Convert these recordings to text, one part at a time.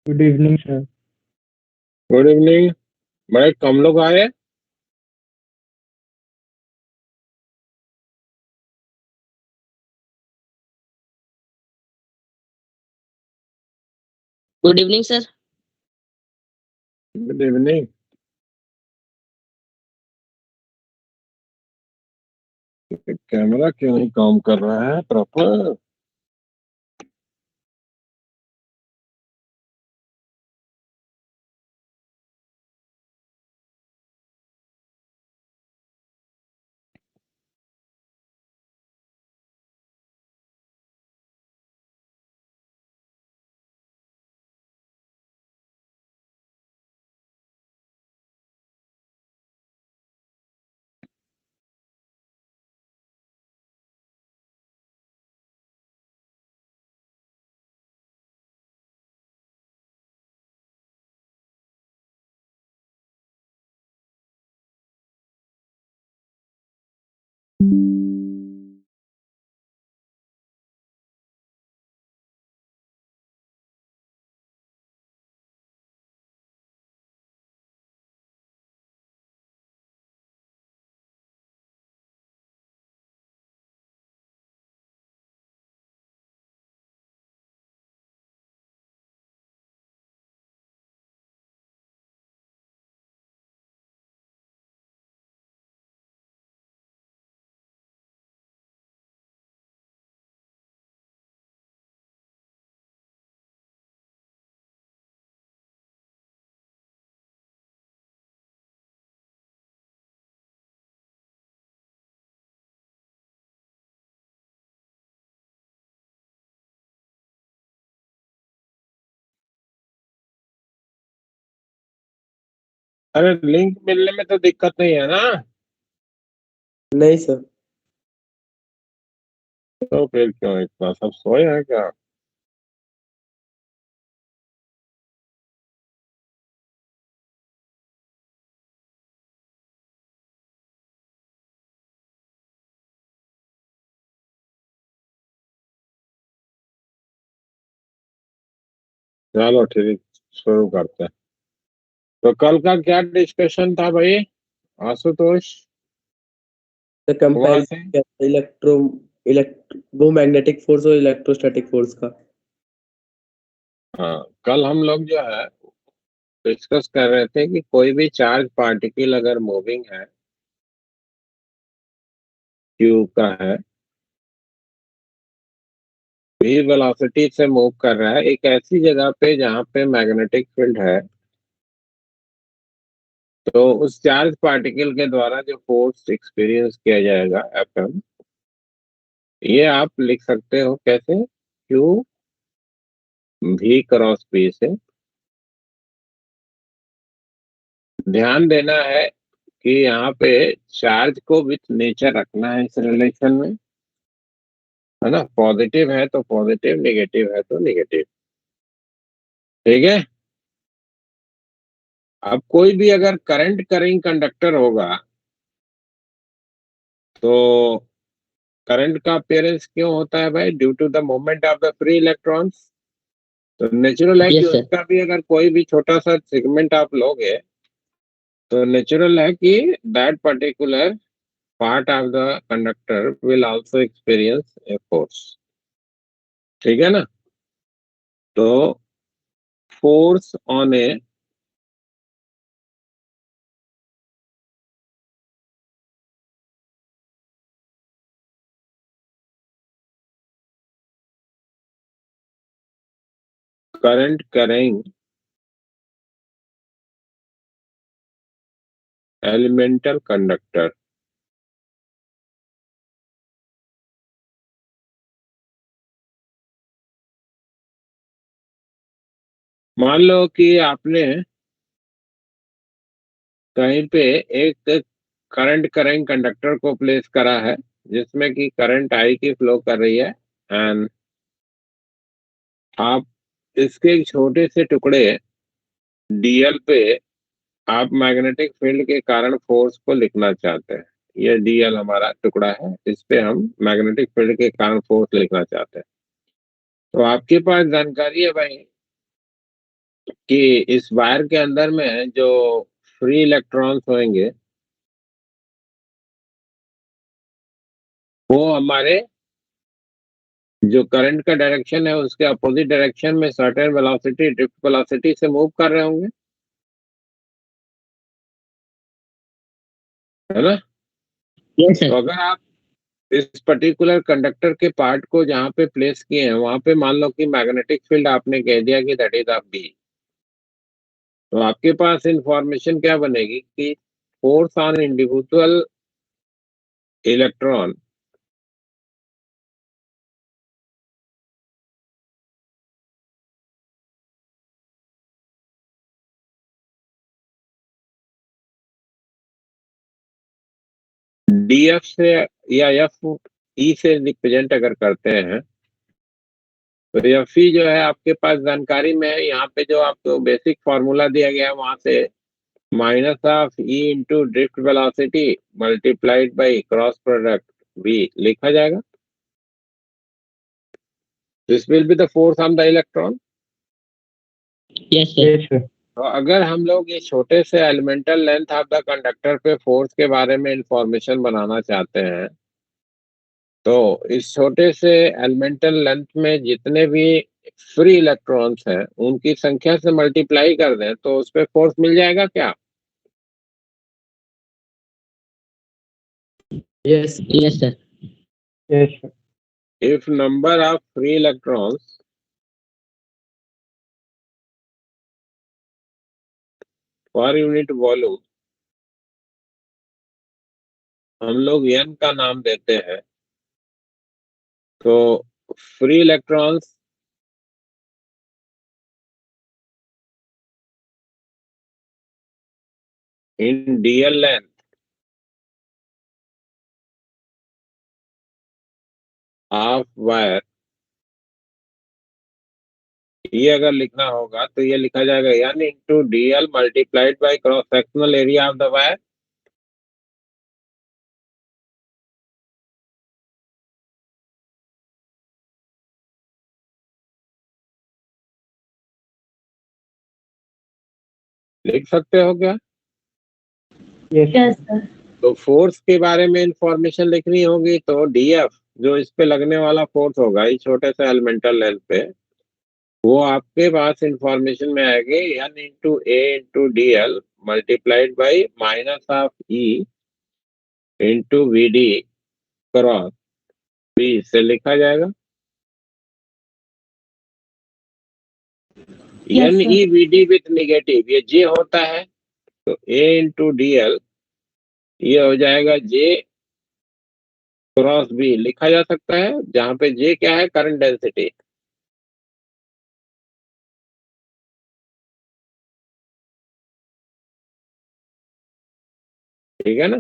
Good evening sir. Good evening. बड़े कम लोग आए। Good evening sir. Good evening. Camera क्यों नहीं काम कर रहा है प्रॉपर? अरे लिंक मिलने में तो दिक्कत नहीं है ना? नहीं सर। तो फिर क्यों इतना सब सोए हैं क्या? चलो ठीक, शुरू करते हैं। तो कल का क्या डिस्कशन था भाई आशुतोष? द वहां से कंपैरिजन इलेक्ट्रो मैग्नेटिक फोर्स और इलेक्ट्रोस्टैटिक फोर्स का। हाँ, कल हम लोग जो है डिस्कस कर रहे थे कि कोई भी चार्ज पार्टिकल अगर मूविंग है, क्यू का है, v वेलोसिटी से मूव कर रहा है एक ऐसी जगह पे जहाँ पे मैग्नेटिक फील्ड है, तो उस चार्ज पार्टिकल के द्वारा जो फोर्स एक्सपीरियंस किया जाएगा एफएम, ये आप लिख सकते हो कैसे? क्यू v क्रॉस p से। ध्यान देना है कि यहाँ पे चार्ज को विथ नेचर रखना है इस रिलेशन में, है ना? पॉजिटिव है तो पॉजिटिव, नेगेटिव है तो नेगेटिव। ठीक है। अब कोई भी अगर करंट करिंग कंडक्टर होगा तो करंट का अपीयरेंस क्यों होता है भाई? Due to the movement of the free electrons. तो नेचुरल है कि यस सर। उसका भी अगर कोई भी छोटा सा सेगमेंट आप लोगे तो नेचुरल है कि that particular part of the conductor will also experience a force। ठीक है ना? तो force on a current carrying elemental conductor. मान लो कि आपने कहीं पे एक करंट करेंग कंडक्टर को प्लेस करा है जिसमें कि करंट आई की फ्लो कर रही है, एंड आप इसके एक छोटे से टुकड़े डीएल पे आप मैग्नेटिक फील्ड के कारण फोर्स को लिखना चाहते हैं। ये डीएल हमारा टुकड़ा है, इस पे हम मैग्नेटिक फील्ड के कारण फोर्स लिखना चाहते हैं। तो आपके पास जानकारी है भाई कि इस वायर के अंदर में जो फ्री इलेक्ट्रॉन्स होंगे वो हमारे जो करंट का डायरेक्शन है उसके अपोजिट डायरेक्शन में सर्टेन वेलोसिटी, ड्रिफ्ट वेलोसिटी से मूव कर रहे होंगे, है ना। Yes sir. तो अगर आप इस पर्टिकुलर कंडक्टर के पार्ट को जहाँ पे प्लेस किए हैं वहां पे मान लो कि मैग्नेटिक फील्ड आपने कह दिया कि दैट इज ऑफ बी, तो आपके पास इंफॉर्मेशन क्या बनेगी कि force on individual electron DF से या एफ ई से रिप्रेजेंट अगर करते हैं तो एफ ई जो है आपके पास जानकारी में है, यहाँ पे जो आपको बेसिक फॉर्मूला दिया गया है वहां से minus of e into drift velocity multiplied by cross product v लिखा जाएगा। This will be the force on the electron. Yes sir. तो अगर हम लोग ये छोटे से elemental length of the conductor पे फोर्स के बारे में इंफॉर्मेशन बनाना चाहते हैं तो इस छोटे से एलिमेंटल लेंथ में जितने भी फ्री इलेक्ट्रॉन्स हैं उनकी संख्या से मल्टीप्लाई कर दें तो उस पे फोर्स मिल जाएगा क्या? Yes. Yes sir. Yes. If number of free electrons per unit volume हम लोग n का नाम देते हैं तो free electrons in DL length of wire, ये अगर लिखना होगा तो ये लिखा जाएगा n into DL multiplied by cross sectional area of the wire. लिख सकते हो क्या? Yes, sir. तो फोर्स के बारे में इंफॉर्मेशन लिखनी होगी तो डीएफ जो इस पे लगने वाला फोर्स होगा इस छोटे से एलिमेंटल लेंथ पे वो आपके पास इंफॉर्मेशन में आएगी n into A into D l multiplied by minus of e into v d cross B से लिखा जाएगा। Yes, n sir. E v d with negative ये जे होता है तो ए इंटू डी एल ये हो जाएगा जे क्रॉस बी लिखा जा सकता है जहां पे जे क्या है करंट डेंसिटी। ठीक है ना,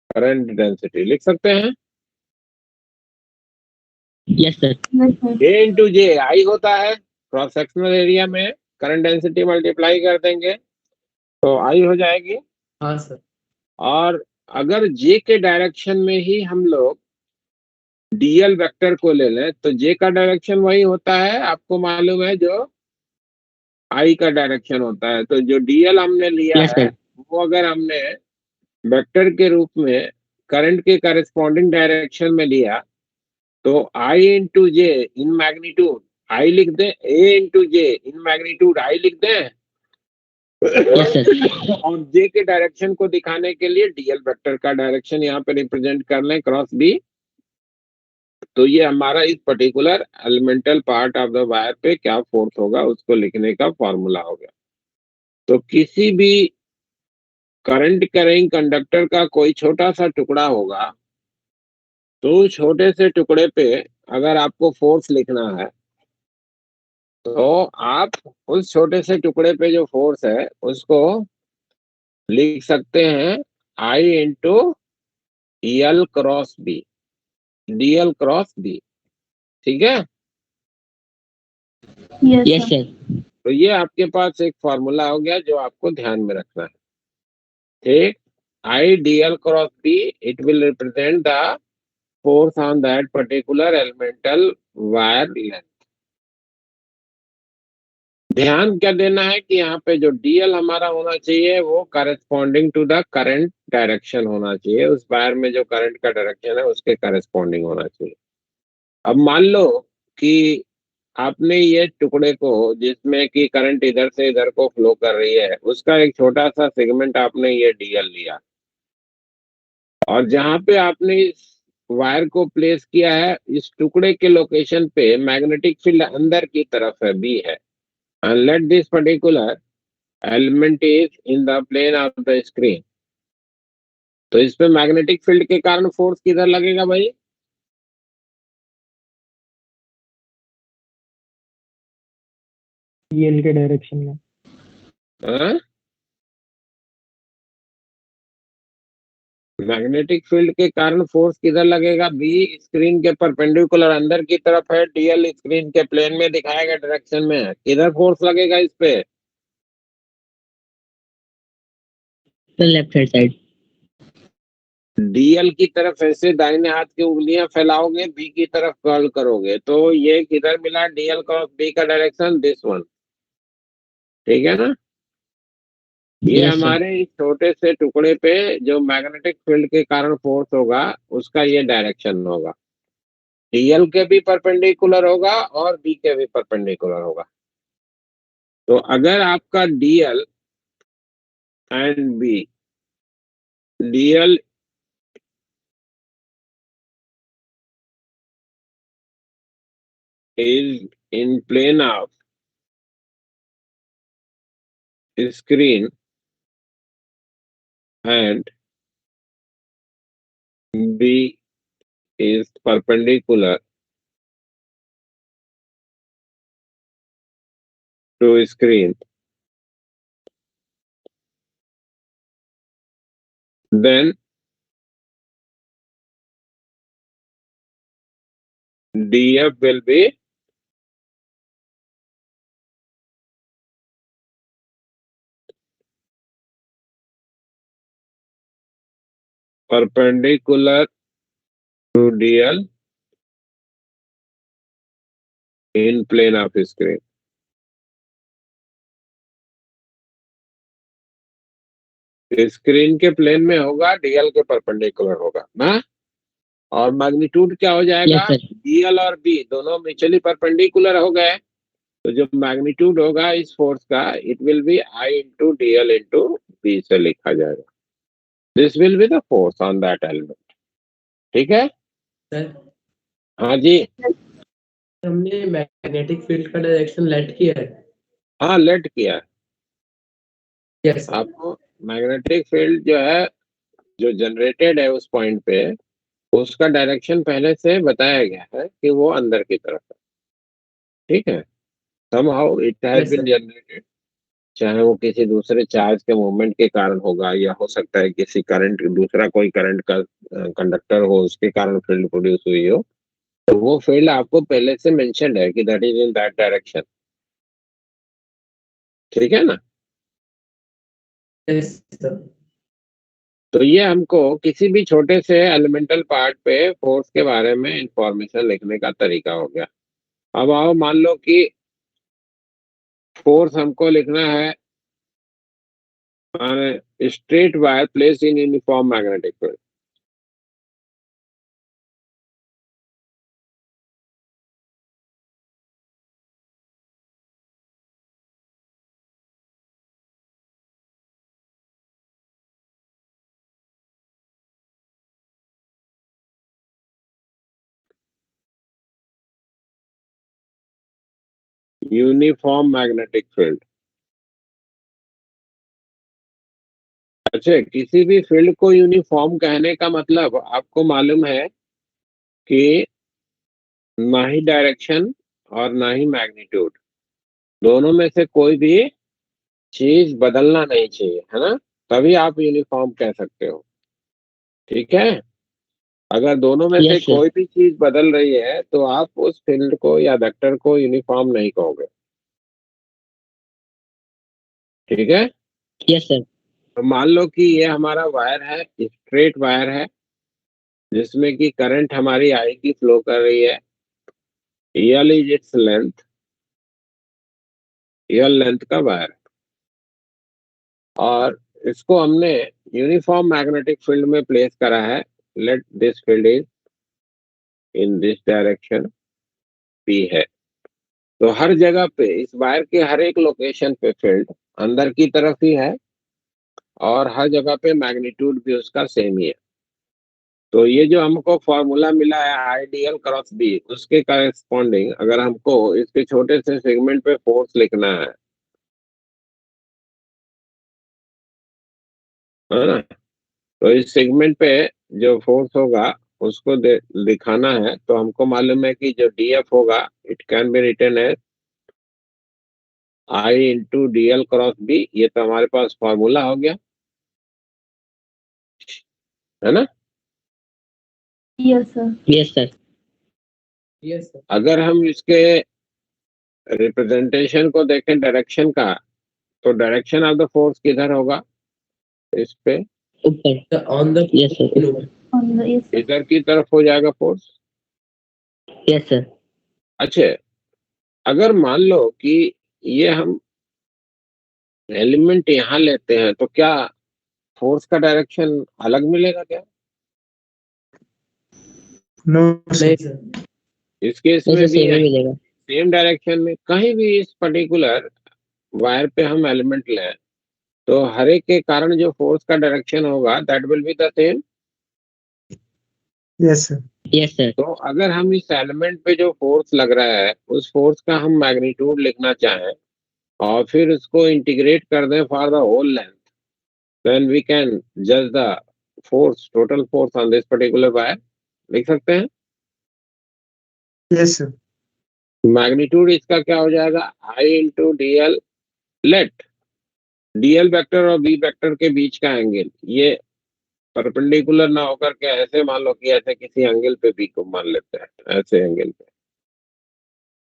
करंट डेंसिटी लिख सकते हैं। Yes sir. Yes, sir. ए इंटू जे आई होता है क्रॉस सेक्शनल एरिया में करंट डेंसिटी मल्टीप्लाई कर देंगे तो आई हो जाएगी। हाँ सर। और अगर जे के डायरेक्शन में ही हम लोग डीएल वेक्टर को ले लें तो जे का डायरेक्शन वही होता है आपको मालूम है जो आई का डायरेक्शन होता है। तो जो डीएल हमने लिया यस है सर। वो अगर हमने वेक्टर के रूप में करंट के करस्पॉन्डिंग डायरेक्शन में लिया तो I into J in magnitude I लिख दें, ए into J in magnitude I लिख दें यस सर। और जे के डायरेक्शन को दिखाने के लिए डीएल वेक्टर का डायरेक्शन यहाँ पे रिप्रेजेंट कर लें क्रॉस बी। तो ये हमारा इस particular elemental part of the wire पे क्या फोर्स होगा उसको लिखने का फॉर्मूला हो गया। तो किसी भी करंट कैरिंग कंडक्टर का कोई छोटा सा टुकड़ा होगा तो छोटे से टुकड़े पे अगर आपको फोर्स लिखना है तो आप उस छोटे से टुकड़े पे जो फोर्स है उसको लिख सकते हैं I into L cross B, DL cross B. ठीक है, Yes, यस sir. सर। तो ये आपके पास एक फॉर्मूला हो गया जो आपको ध्यान में रखना है। ठीक, I DL cross B it will represent the force on that particular elemental wire length. ध्यान क्या देना है कि यहाँ पे जो डीएल हमारा होना चाहिए वो corresponding to the current direction होना चाहिए, उस वायर में जो करंट का डायरेक्शन है उसके करेस्पॉन्डिंग होना चाहिए। अब मान लो कि आपने ये टुकड़े को, जिसमें कि करंट इधर से इधर को फ्लो कर रही है, उसका एक छोटा सा सेगमेंट आपने ये डीएल लिया, और जहां पे आपने इस वायर को प्लेस किया है, इस टुकड़े के लोकेशन पे मैग्नेटिक फील्ड अंदर की तरफ है, बी है, and let this particular element is in the plane of the screen। तो इस पे मैग्नेटिक फील्ड के कारण फोर्स किधर लगेगा भाई? डीएल के डायरेक्शन में। मैग्नेटिक फील्ड के कारण फोर्स किधर लगेगा? बी स्क्रीन के परपेंडिकुलर अंदर की तरफ है, डीएल स्क्रीन के प्लेन में दिखाए गए डायरेक्शन में है। किधर फोर्स लगेगा इस पे? Left hand side. डीएल की तरफ ऐसे दाहिने हाथ की उंगलियां फैलाओगे, बी की तरफ कर्ल करोगे, तो ये किधर मिला? डीएल क्रॉस बी का डायरेक्शन, दिस वन। ठीक है ना? ये Yes, sir. हमारे इस छोटे से टुकड़े पे जो मैग्नेटिक फील्ड के कारण फोर्स होगा उसका ये डायरेक्शन होगा। डीएल के भी परपेंडिकुलर होगा और बी के भी परपेंडिकुलर होगा। तो अगर आपका d l and B, d l is in plane of screen and B is perpendicular to screen, then DF will be perpendicular to DL in plane of screen। Screen के प्लेन में होगा, डीएल के परपेंडिकुलर होगा ना। और मैग्नीट्यूड क्या हो जाएगा? Yes, sir. डीएल और बी दोनों म्यूचुअली परपेंडिकुलर हो गए, तो जो मैग्नीट्यूड होगा इस फोर्स का, it will be I into DL into B से लिखा जाएगा। This will be the force on that element. ठीक है? सर हाँ जी। हमने मैग्नेटिक फील्ड का डायरेक्शन लेट किया है। हाँ, लेट किया है। यस आपको मैग्नेटिक फील्ड जो है, जो जनरेटेड है उस पॉइंट पे, उसका डायरेक्शन पहले से बताया गया है कि वो अंदर की तरफ है। ठीक है? somehow it has Yes, been sir. generated, चाहे वो किसी दूसरे चार्ज के मूवमेंट के कारण होगा, या हो सकता है किसी करंट, दूसरा कोई करंट का कंडक्टर हो, उसके कारण फील्ड प्रोड्यूस हुई हो, तो वो फील्ड आपको पहले से मेंशन्ड है कि that is in that direction. ठीक है ना? Yes sir. तो ये हमको किसी भी छोटे से एलिमेंटल पार्ट पे फोर्स के बारे में इंफॉर्मेशन लिखने का तरीका हो गया। अब आओ, मान लो कि फोर्स हमको लिखना है straight wire place in uniform magnetic field. Uniform magnetic field. अच्छा, किसी भी फील्ड को यूनिफॉर्म कहने का मतलब आपको मालूम है कि ना ही डायरेक्शन और ना ही मैग्नीट्यूड, दोनों में से कोई भी चीज बदलना नहीं चाहिए, है ना? तभी आप यूनिफॉर्म कह सकते हो। ठीक है? अगर दोनों में से Yes, sir. कोई भी चीज बदल रही है तो आप उस फील्ड को या वेक्टर को यूनिफॉर्म नहीं कहोगे। ठीक है? Yes, sir. तो मान लो कि ये हमारा वायर है, स्ट्रेट वायर है, जिसमें कि करंट हमारी आई की फ्लो कर रही है। L is its length L length का वायर, और इसको हमने यूनिफॉर्म मैग्नेटिक फील्ड में प्लेस करा है. Let this field is in this direction P है. तो हर जगह पे इस वायर के हर एक लोकेशन पे फील्ड अंदर की तरफ ही है, और हर जगह पे मैग्नीट्यूड भी उसका सेम ही है. तो ये जो हमको फॉर्मूला मिला है आइडियल क्रॉस बी, उसके करस्पॉन्डिंग अगर हमको इसके छोटे से सेगमेंट पे फोर्स लिखना है ना, तो इस सेगमेंट पे जो फोर्स होगा उसको दिखाना है. तो हमको मालूम है कि जो डीएफ होगा it can be written as I into d l cross B. ये तो हमारे पास फॉर्मूला हो गया, है ना. Yes, sir. Yes, sir. Yes, sir. अगर हम इसके रिप्रेजेंटेशन को देखें डायरेक्शन का, तो डायरेक्शन ऑफ द फोर्स किधर होगा इस पे, ऊपर. On the Yes, sir. On the yes, sir. इधर की तरफ हो जाएगा फोर्स. Yes, sir. अच्छा, अगर मान लो कि ये हम एलिमेंट यहाँ लेते हैं, तो क्या फोर्स का डायरेक्शन अलग मिलेगा क्या? नो नहीं सर. sir. इस केस Yes, में sir. भी Same ही मिलेगा. सेम डायरेक्शन में कहीं भी इस पर्टिकुलर वायर पे हम एलिमेंट लें, तो हर एक के कारण जो फोर्स का डायरेक्शन होगा that will be the same. Yes sir. Yes, sir. तो अगर हम इस एलिमेंट पे जो फोर्स लग रहा है उस फोर्स का हम मैग्नीट्यूड लिखना चाहें और फिर उसको इंटीग्रेट कर दें for the whole length, then we can जज the force, total force on this particular wire. लिख सकते हैं. Yes sir. मैग्नीट्यूड इसका क्या हो जाएगा, I into D L. Let DL vector और बी वेक्टर के बीच का एंगल ये परपेंडिकुलर ना होकर के ऐसे मान लो कि ऐसे किसी एंगल पे बी को मान लेते हैं, ऐसे एंगल पे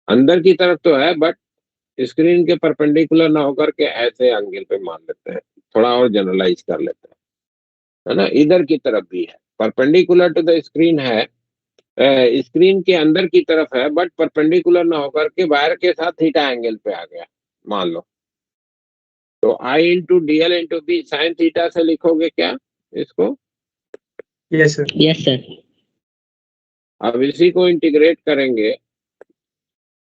अंदर की तरफ तो है, बट स्क्रीन के परपेंडिकुलर ना होकर के ऐसे एंगल पे मान लेते हैं. थोड़ा और जनरलाइज कर लेते हैं, है ना. इधर की तरफ भी है, परपेंडिकुलर टू द स्क्रीन है, स्क्रीन के अंदर की तरफ है, बट परपेंडिकुलर ना होकर के वायर के साथ थीटा एंगल पे आ गया मान लो. तो I into D L into B sine theta से लिखोगे क्या इसको? Yes sir. Yes, sir. अब इसी को इंटीग्रेट करेंगे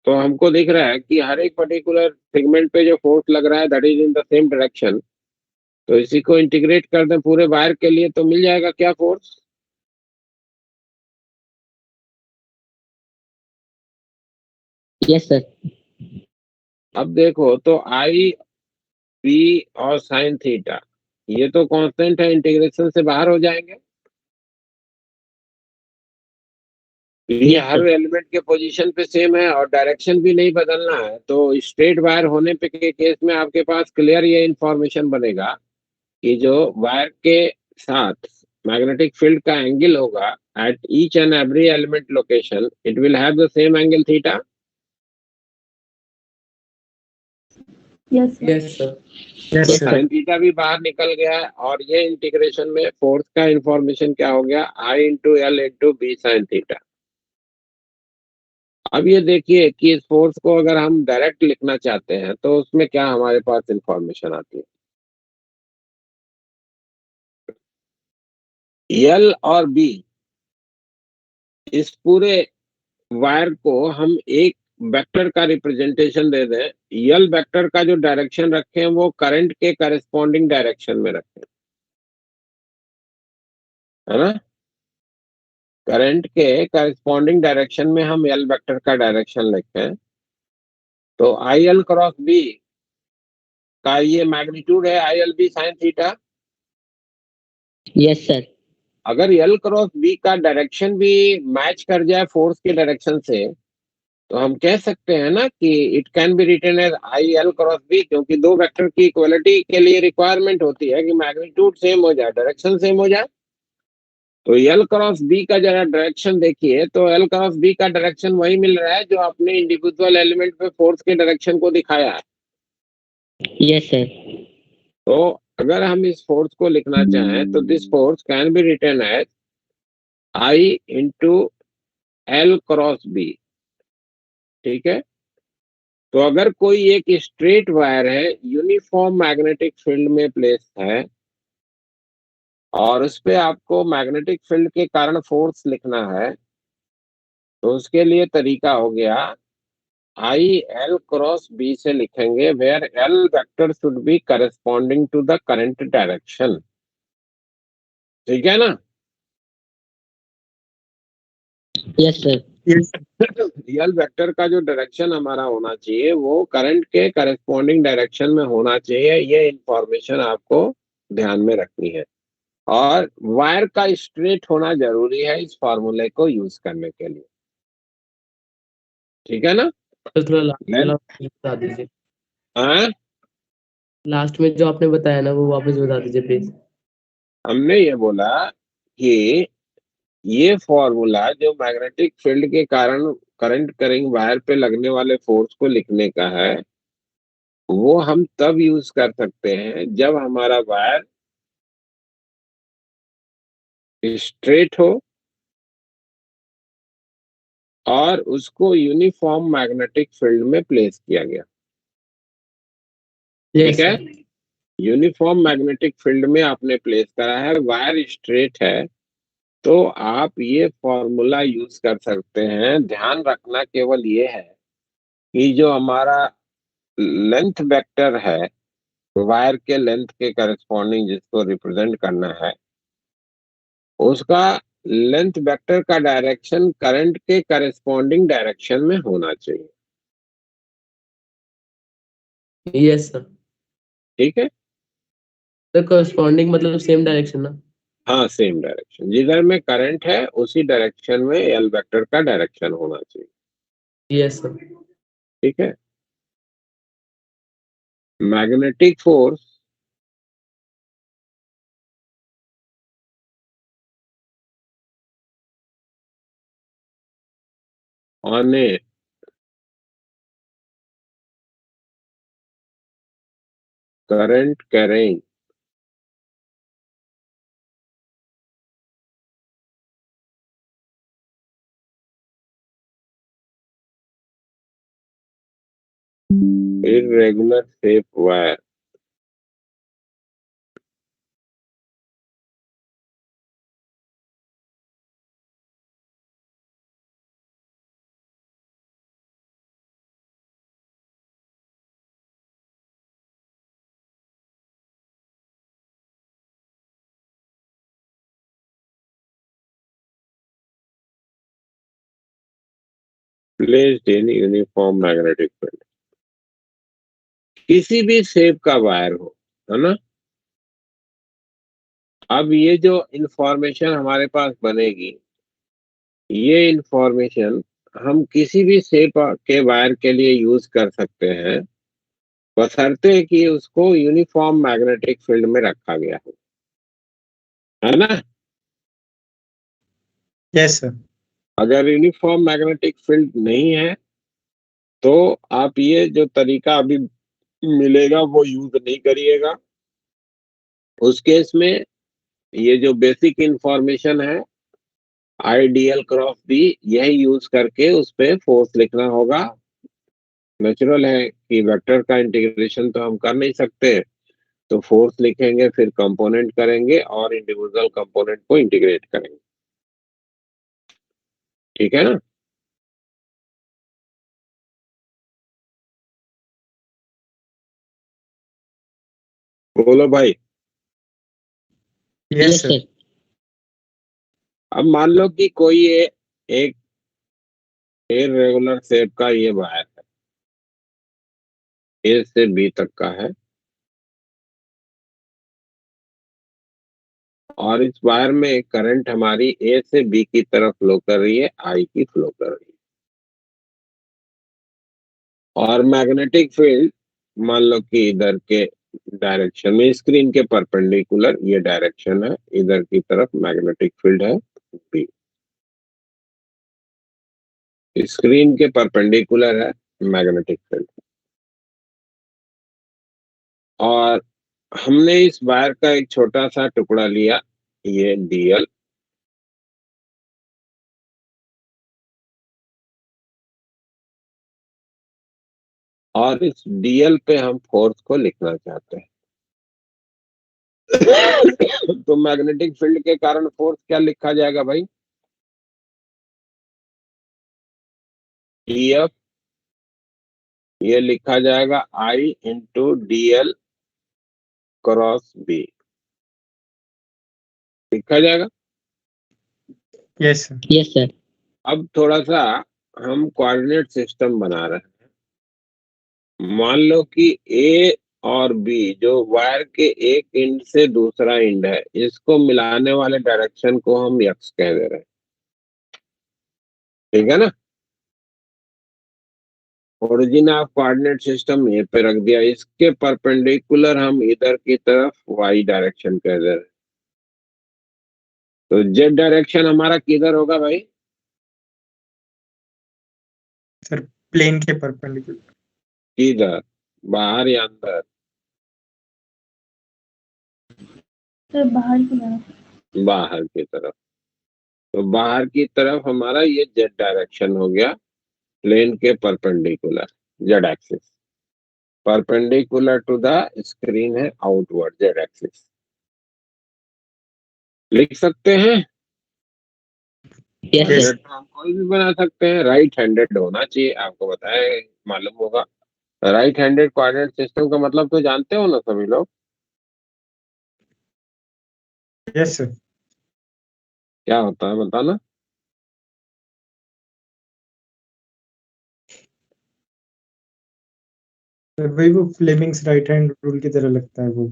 तो हमको दिख रहा है कि हर एक पर्टिकुलर सेगमेंट पे जो फोर्स लग रहा है that is in the same direction. तो इसी को इंटीग्रेट कर दें पूरे वायर के लिए, तो मिल जाएगा क्या फोर्स? Yes, sir. अब देखो तो आई बी और साइन थीटा ये तो कांस्टेंट है, इंटीग्रेशन से बाहर हो जाएंगे. ये Yes, हर sir. एलिमेंट के पोजीशन पे सेम है और डायरेक्शन भी नहीं बदलना है. तो स्ट्रेट वायर होने पे के केस में आपके पास क्लियर ये इंफॉर्मेशन बनेगा कि जो वायर के साथ मैग्नेटिक फील्ड का एंगल होगा eight each and every element location it will have the same angle theta. Yes, sir. Yes, sir. Yes Yes, sir. Sine theta भी बाहर निकल गया है, और ये इंटीग्रेशन में फोर्स का इंफॉर्मेशन क्या हो गया, I into L into B sine theta. अब ये देखिए कि इस फोर्स को अगर हम डायरेक्ट लिखना चाहते हैं तो उसमें क्या हमारे पास इंफॉर्मेशन आती है. एल और बी इस पूरे वायर को हम एक वेक्टर का रिप्रेजेंटेशन दे दें. यल वेक्टर का जो डायरेक्शन रखें वो करंट के करस्पॉन्डिंग डायरेक्शन में रखें, है ना. करंट के करस्पॉन्डिंग डायरेक्शन में हम यल वेक्टर का डायरेक्शन लिखें. तो आई एल क्रॉस बी का ये मैग्नीट्यूड है I l B sine theta. Yes, sir. अगर एल क्रॉस बी का डायरेक्शन भी मैच कर जाए फोर्स के डायरेक्शन से, तो हम कह सकते हैं ना कि it can be written as I l cross B, क्योंकि दो वेक्टर की इक्वलिटी के लिए रिक्वायरमेंट होती है कि मैग्नीट्यूड सेम हो जाए, डायरेक्शन सेम हो जाए. तो एल क्रॉस बी का जरा डायरेक्शन देखिए, तो एल क्रॉस बी का डायरेक्शन वही मिल रहा है जो आपने इंडिविजुअल एलिमेंट पे फोर्स के डायरेक्शन को दिखाया है. Yes, sir. तो अगर हम इस फोर्स को लिखना चाहें तो this force can be written as I into L cross B. ठीक है. तो अगर कोई एक स्ट्रेट वायर है, यूनिफॉर्म मैग्नेटिक फील्ड में प्लेस है, और उस पे आपको मैग्नेटिक फील्ड के कारण फोर्स लिखना है, तो उसके लिए तरीका हो गया, आई एल क्रॉस बी से लिखेंगे, where l vector should be corresponding to the current direction. ठीक है ना? Yes, sir. Yes. Real vector का जो डायरेक्शन हमारा होना चाहिए वो करंट के करस्पॉन्डिंग डायरेक्शन में होना चाहिए। ये इंफॉर्मेशन आपको ध्यान में रखनी है, और वायर का स्ट्रेट होना जरूरी है इस फॉर्मूले को यूज करने के लिए। ठीक है ना? तो थोड़ा लास्ट Then- वाला बता दीजिए, हाँ, लास्ट में जो आपने बताया ना वो वापस बता दीजिए प्लीज। हमने ये बोला कि ये फॉर्मूला जो मैग्नेटिक फील्ड के कारण करंट करेंग वायर पे लगने वाले फोर्स को लिखने का है, वो हम तब यूज कर सकते हैं जब हमारा वायर स्ट्रेट हो और उसको यूनिफॉर्म मैग्नेटिक फील्ड में प्लेस किया गया। यस ठीक है? यूनिफॉर्म मैग्नेटिक फील्ड में आपने प्लेस करा है, वायर स्ट्रेट है, तो आप ये फॉर्मूला यूज कर सकते हैं। ध्यान रखना केवल ये है कि जो हमारा लेंथ वेक्टर है, वायर के लेंथ के करस्पॉन्डिंग जिसको रिप्रेजेंट करना है, उसका लेंथ वेक्टर का डायरेक्शन करंट के करस्पॉन्डिंग डायरेक्शन में होना चाहिए। Yes sir. ठीक है? तो करस्पॉन्डिंग मतलब सेम डायरेक्शन ना? हाँ, सेम डायरेक्शन, जिधर में करंट है उसी डायरेक्शन में एल वेक्टर का डायरेक्शन होना चाहिए। Yes sir. ठीक है? Magnetic force on A current carrying irregular shape wire placed in uniform magnetic field। किसी भी शेप का वायर हो, है ना? अब ये जो इंफॉर्मेशन हमारे पास बनेगी, ये इंफॉर्मेशन हम किसी भी शेप के वायर के लिए यूज कर सकते हैं, बशर्ते कि उसको यूनिफॉर्म मैग्नेटिक फील्ड में रखा गया हो, है ना? Yes, sir. अगर यूनिफॉर्म मैग्नेटिक फील्ड नहीं है तो आप ये जो तरीका अभी मिलेगा वो यूज नहीं करिएगा। उस केस में ये जो बेसिक इंफॉर्मेशन है, आइडियल क्रॉस बी, यही यूज करके उस पे फोर्स लिखना होगा। नेचुरल है कि वेक्टर का इंटीग्रेशन तो हम कर नहीं सकते, तो फोर्स लिखेंगे, फिर कंपोनेंट करेंगे और इंडिविजुअल कंपोनेंट को इंटीग्रेट करेंगे। ठीक है ना? बोलो भाई। Yes, Yes, sir. sir. अब मान लो कि कोई एक इररेगुलर शेप का ये वायर है, ए से बी तक का है, और इस वायर में करंट हमारी ए से बी की तरफ फ्लो कर रही है, आई की फ्लो कर रही है, और मैग्नेटिक फील्ड मान लो कि इधर के डायरेक्शन में, स्क्रीन के परपेंडिकुलर ये डायरेक्शन है, इधर की तरफ मैग्नेटिक फील्ड है बी, स्क्रीन के परपेंडिकुलर है मैग्नेटिक फील्ड। और हमने इस वायर का एक छोटा सा टुकड़ा लिया, ये डीएल, और इस डीएल पे हम फोर्स को लिखना चाहते हैं। तो मैग्नेटिक फील्ड के कारण फोर्स क्या लिखा जाएगा भाई? डीएफ, ये लिखा जाएगा I into d l cross B, लिखा जाएगा। Yes, sir. Yes, sir. अब थोड़ा सा हम कोऑर्डिनेट सिस्टम बना रहे हैं। मान लो कि ए और बी जो वायर के एक एंड से दूसरा एंड है, इसको मिलाने वाले डायरेक्शन को हम एक्स कह दे रहे हैं, ठीक है ना। ओरिजिन ऑफ कोऑर्डिनेट सिस्टम ए पे रख दिया, इसके परपेंडिकुलर हम इधर की तरफ वाई डायरेक्शन कह दे रहे हैं। तो जेड डायरेक्शन हमारा किधर होगा भाई? Sir, plane के perpendicular. किधर, बाहर या अंदर? सर बाहर की तरफ। बाहर की तरफ। तो बाहर की तरफ हमारा ये जेड डायरेक्शन हो गया, प्लेन के perpendicular, z axis perpendicular to the screen है आउटवर्ड जेड एक्सिस। लिख सकते हैं। Yes, sir. हम कोई भी बना सकते हैं, राइट हैंडेड होना चाहिए, आपको बताया, मालूम होगा। राइट हैंडेड कोऑर्डिनेट सिस्टम का मतलब तो जानते हो ना सभी लोग? Yes, sir. क्या होता है बताना। Sir, वही वो फ्लेमिंग्स राइट हैंड रूल की तरह लगता है वो।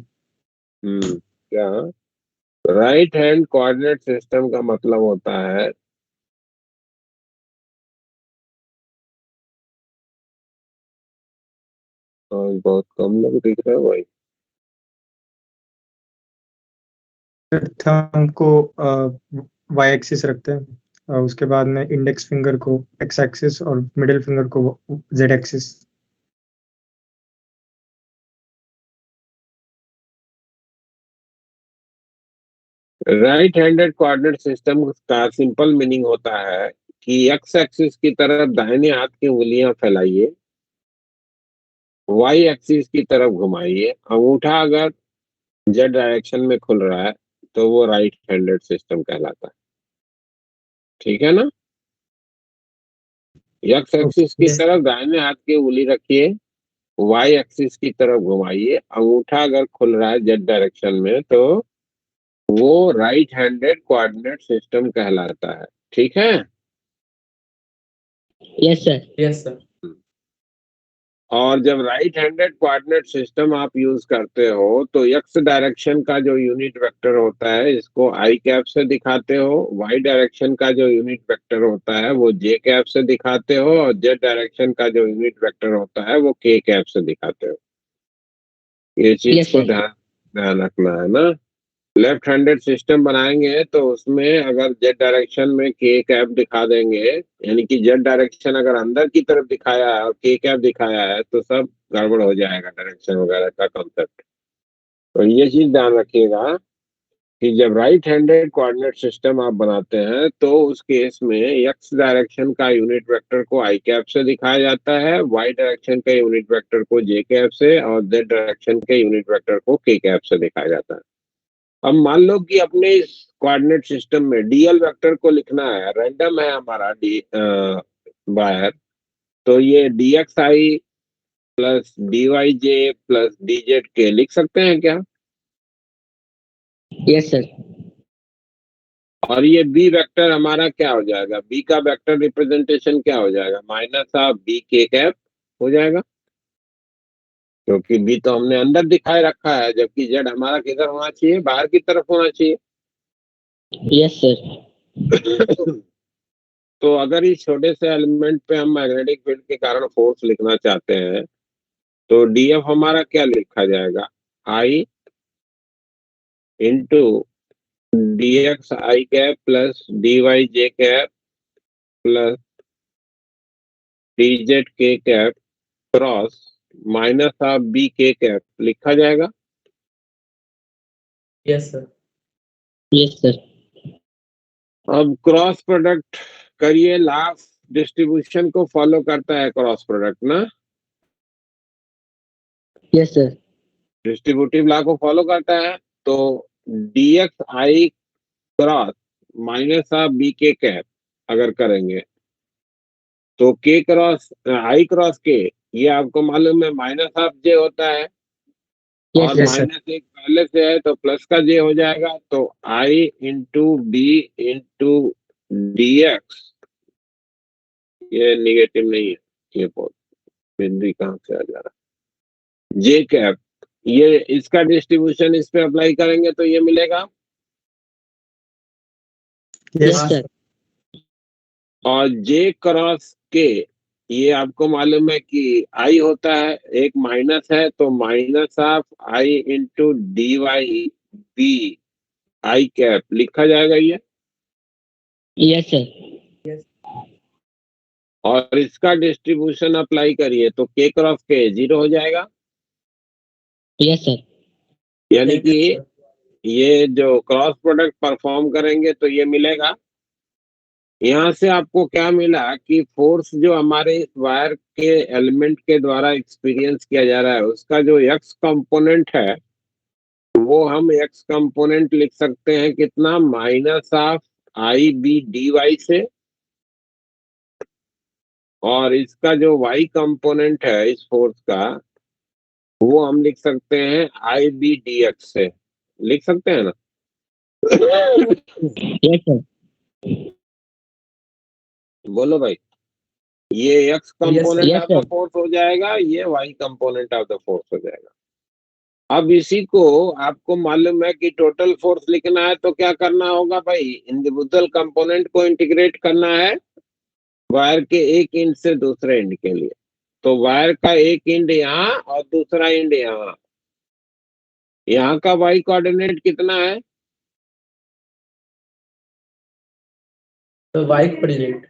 क्या राइट हैंड कोऑर्डिनेट सिस्टम का मतलब होता है बहुत कम लोग दिख रहे हैं भाई। थंब को वाई एक्सिस रखते हैं, और उसके बाद में इंडेक्स फिंगर को एक्स एक्सिस और मिडिल फिंगर को Z axis. Right handed coordinate system का सिंपल मीनिंग होता है कि एक्स एक्सिस की तरफ दाहिने हाथ की उंगलियां फैलाइए, वाई एक्सिस की तरफ घुमाइए, अंगूठा अगर जेड डायरेक्शन में खुल रहा है तो वो राइट हैंडेड सिस्टम कहलाता है, ठीक है ना। एक्स एक्सिस की तरफ दाहिने हाथ की उंगली रखिए, वाई एक्सिस की तरफ घुमाइए, अंगूठा अगर खुल रहा है जेड डायरेक्शन में तो वो राइट हैंडेड कोऑर्डिनेट सिस्टम कहलाता है, ठीक है। Yes, sir. Yes, sir. और जब राइट हैंडेड कोऑर्डिनेट सिस्टम आप यूज करते हो तो एक्स डायरेक्शन का जो यूनिट वेक्टर होता है इसको आई कैप से दिखाते हो, वाई डायरेक्शन का जो यूनिट वेक्टर होता है वो जे कैप से दिखाते हो, और जेड डायरेक्शन का जो यूनिट वेक्टर होता है वो के कैप से दिखाते हो। ये चीज Yes, को sir. ध्यान ध्यान रखना है ना। लेफ्ट हैंडेड सिस्टम बनाएंगे तो उसमें अगर जेड डायरेक्शन में के कैप दिखा देंगे, यानी कि जेड डायरेक्शन अगर अंदर की तरफ दिखाया है और के कैप दिखाया है तो सब गड़बड़ हो जाएगा डायरेक्शन वगैरह का कॉन्सेप्ट। तो ये चीज ध्यान रखिएगा कि जब राइट हैंडेड कोऑर्डिनेट सिस्टम आप बनाते हैं तो उस केस में एक्स डायरेक्शन का यूनिट वेक्टर को आई कैप से दिखाया जाता है, वाई डायरेक्शन के यूनिट वेक्टर को जे कैप से, और जेड डायरेक्शन के यूनिट वेक्टर को के कैप से दिखाया जाता है। अब मान लो कि अपने इस कोऑर्डिनेट सिस्टम में डीएल वेक्टर को लिखना है, रैंडम है हमारा डी वायर, तो ये डीएक्स आई प्लस डीवाई जे प्लस डीजेड के लिख सकते हैं क्या? Yes, sir. और ये बी वेक्टर हमारा क्या हो जाएगा? बी का वेक्टर रिप्रेजेंटेशन क्या हो जाएगा? Minus of B k cap हो जाएगा, क्योंकि बी तो हमने अंदर दिखाए रखा है, जबकि जेड हमारा किधर होना चाहिए? बाहर की तरफ होना चाहिए। Yes, sir. तो अगर इस छोटे से एलिमेंट पे हम मैग्नेटिक फील्ड के कारण फोर्स लिखना चाहते हैं तो डीएफ हमारा क्या लिखा जाएगा? I into d x i cap plus d y j cap plus d z k cap cross minus of B k cap लिखा जाएगा। Yes, sir. Yes, sir. अब क्रॉस प्रोडक्ट करिए, लॉ ऑफ डिस्ट्रीब्यूशन को follow करता है cross product ना। Yes, sir. Distributive law को follow करता है, तो dx i cross minus of B k cap अगर करेंगे तो k cross i cross k, ये आपको मालूम है माइनस ऑफ j होता है, Yes, और sir. Yes, sir. माइनस एक पहले से है तो प्लस का j हो जाएगा, तो i into B into dx, ये निगेटिव नहीं है, ये बहुत बिंदु कहाँ से आ जा रहा है, j कैप, ये इसका डिस्ट्रीब्यूशन इस पे अप्लाई करेंगे तो ये मिलेगा, Yes, Yes. sir. और j क्रॉस k, ये आपको मालूम है कि i होता है, एक माइनस है तो minus of i into d y B i cap लिखा जाएगा ये, Yes, sir. और इसका डिस्ट्रीब्यूशन अप्लाई करिए तो k क्रॉस k 0 हो जाएगा, Yes, sir. यानी कि ये जो क्रॉस प्रोडक्ट परफॉर्म करेंगे तो ये मिलेगा। यहाँ से आपको क्या मिला कि फोर्स जो हमारे इस वायर के एलिमेंट के द्वारा एक्सपीरियंस किया जा रहा है उसका जो एक्स कंपोनेंट है वो हम एक्स कंपोनेंट लिख सकते हैं कितना, minus of I B d y से, और इसका जो वाई कंपोनेंट है इस फोर्स का वो हम लिख सकते हैं आई बी डी एक्स से, लिख सकते हैं ना। Yes, sir. बोलो भाई, ये x component Yes, of the sir. Force हो जाएगा, ये y component of the force हो जाएगा। अब इसी को आपको मालूम है कि टोटल फोर्स लिखना है तो क्या करना होगा भाई, इंडिविजुअल कंपोनेंट को इंटीग्रेट करना है वायर के एक एंड से दूसरे एंड के लिए, तो वायर का एक एंड यहाँ और दूसरा एंड यहाँ, यहाँ का वाई कोऑर्डिनेट कितना है, तो y कोऑर्डिनेट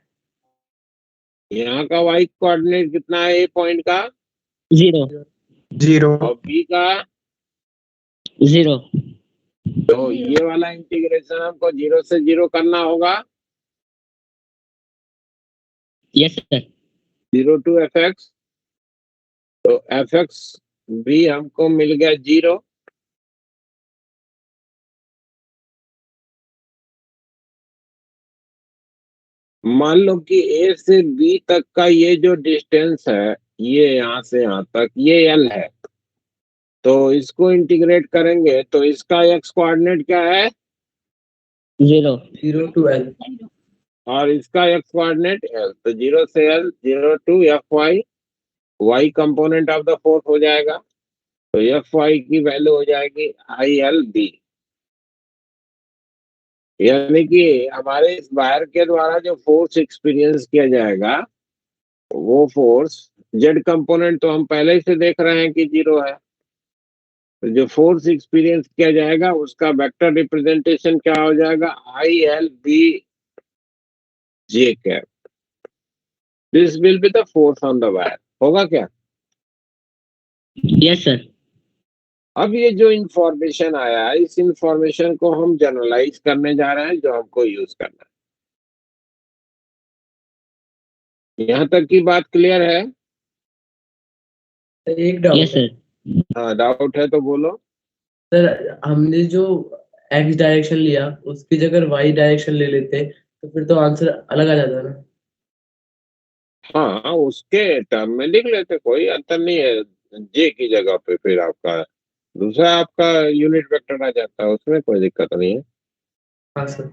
यहाँ का वाई कोऑर्डिनेट कितना है, ए पॉइंट का, 0. 0. और बी का, 0. तो ये वाला इंटीग्रेशन हमको 0 से 0 करना होगा, Yes, sir. 0 to f x, तो एफ एक्स भी हमको मिल गया 0, मान लो कि ए से बी तक का ये जो डिस्टेंस है ये यहाँ से यहाँ तक ये एल है, तो इसको इंटीग्रेट करेंगे तो इसका एक्स कोऑर्डिनेट क्या है, 0. 0 to l और इसका एक्स कोऑर्डिनेट एल, तो 0 से l, 0 to f y, y component of the force हो जाएगा, तो एफ वाई की वैल्यू हो जाएगी आई एल बी, यानी कि हमारे इस वायर के द्वारा जो फोर्स एक्सपीरियंस किया जाएगा वो फोर्स, जेड कंपोनेंट तो हम पहले ही से देख रहे हैं कि 0 है, तो जो फोर्स एक्सपीरियंस किया जाएगा उसका वेक्टर रिप्रेजेंटेशन क्या हो जाएगा, I l B j cap, this will be the force on the wire, होगा क्या। Yes, sir. अब ये जो इंफॉर्मेशन आया है इस इंफॉर्मेशन को हम जनरलाइज करने जा रहे हैं जो हमको यूज करना है। यहाँ तक की बात क्लियर है, एक डाउट Yes, sir. हाँ डाउट है तो बोलो। सर, हमने जो x डायरेक्शन लिया उसकी जगह y डायरेक्शन ले लेते तो फिर तो आंसर अलग आ जाता ना। हाँ उसके टर्म में लिख लेते, कोई अंतर नहीं है, जे की जगह पे फिर आपका दूसरा आपका यूनिट वेक्टर आ जाता है, उसमें कोई दिक्कत नहीं है। हाँ सर।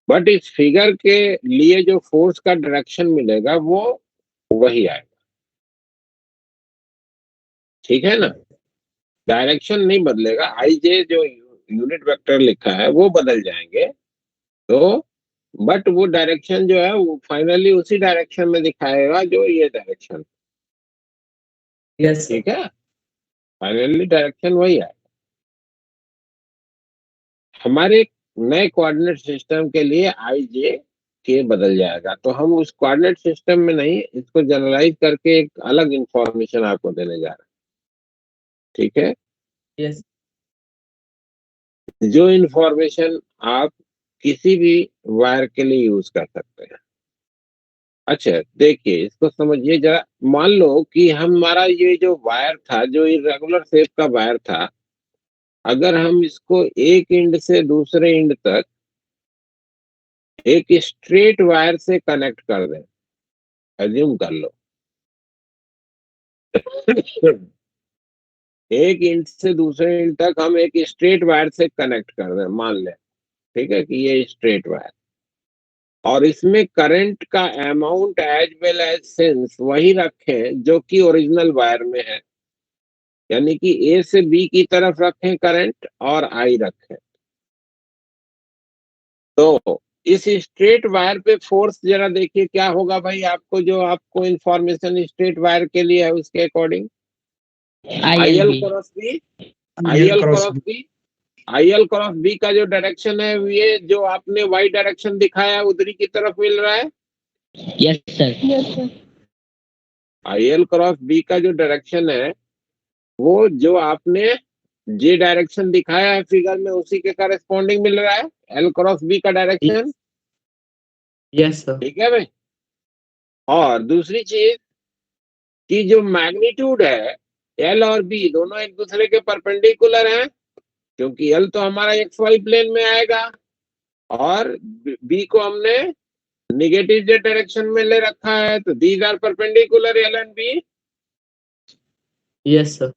बट इस फिगर के लिए जो फोर्स का डायरेक्शन मिलेगा वो वही आएगा, ठीक है ना, डायरेक्शन नहीं बदलेगा, आई जे जो यूनिट वेक्टर लिखा है वो बदल जाएंगे, तो बट वो डायरेक्शन जो है वो फाइनली उसी डायरेक्शन में दिखाएगा जो ये डायरेक्शन, यस ठीक है, फाइनली डायरेक्शन वही है। हमारे नए कोऑर्डिनेट सिस्टम के लिए आई जे के बदल जाएगा, तो हम उस कोऑर्डिनेट सिस्टम में नहीं, इसको जनरलाइज करके एक अलग इंफॉर्मेशन आपको देने जा रहे हैं, ठीक है, यस जो इंफॉर्मेशन आप किसी भी वायर के लिए यूज कर सकते हैं। अच्छा देखिए, इसको समझिए जरा। मान लो कि हमारा ये जो वायर था, जो इरेगुलर शेप का वायर था, अगर हम इसको एक एंड से दूसरे एंड तक एक स्ट्रेट वायर से कनेक्ट कर दें, एज्यूम कर लो एक एंड से दूसरे एंड तक हम एक स्ट्रेट वायर से कनेक्ट कर दें, मान लें, ठीक है, कि ये स्ट्रेट वायर, और इसमें करंट का amount as well as sense वही रखें जो कि ओरिजिनल वायर में है, यानी कि ए से बी की तरफ रखें करंट और आई रखें। तो इस स्ट्रेट वायर पे फोर्स जरा देखिए क्या होगा भाई, आपको जो आपको इंफॉर्मेशन स्ट्रेट वायर के लिए है उसके according, I l ILB cross B, I real l cross cross B, I l cross B का जो डायरेक्शन है, ये जो आपने वाई डायरेक्शन दिखाया है उधरी की तरफ मिल रहा है। Yes sir yes sir. I l cross B का जो डायरेक्शन है वो जो आपने जे डायरेक्शन दिखाया है फिगर में उसी के करस्पॉन्डिंग मिल रहा है, एल क्रॉस बी का डायरेक्शन। Yes sir. ठीक है भाई। और दूसरी चीज कि जो मैग्नीट्यूड है, एल और बी दोनों एक दूसरे के परपेंडिकुलर हैं, क्योंकि एल तो हमारा एक्स वाई प्लेन में आएगा और बी को हमने निगेटिव जेड डायरेक्शन में ले रखा है, तो these are perpendicular l and B. Yes sir.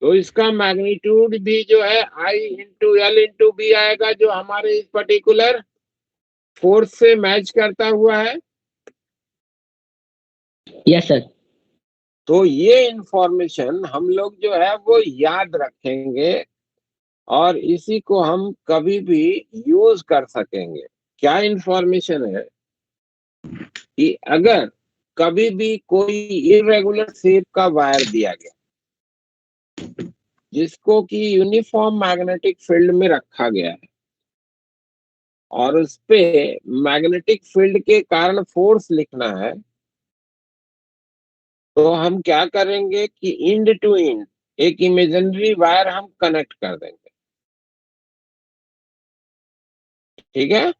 तो इसका मैग्नीट्यूड भी जो है I into L into B आएगा, जो हमारे इस पर्टिकुलर फोर्स से मैच करता हुआ है। यस सर तो ये इंफॉर्मेशन हम लोग जो है वो याद रखेंगे और इसी को हम कभी भी यूज कर सकेंगे। क्या इंफॉर्मेशन है कि अगर कभी भी कोई इरेगुलर शेप का वायर दिया गया जिसको कि यूनिफॉर्म मैग्नेटिक फील्ड में रखा गया है और उस पे मैग्नेटिक फील्ड के कारण फोर्स लिखना है, तो हम क्या करेंगे कि इंड टू इंड एक इमेजिनरी वायर हम कनेक्ट कर देंगे। ठीक है,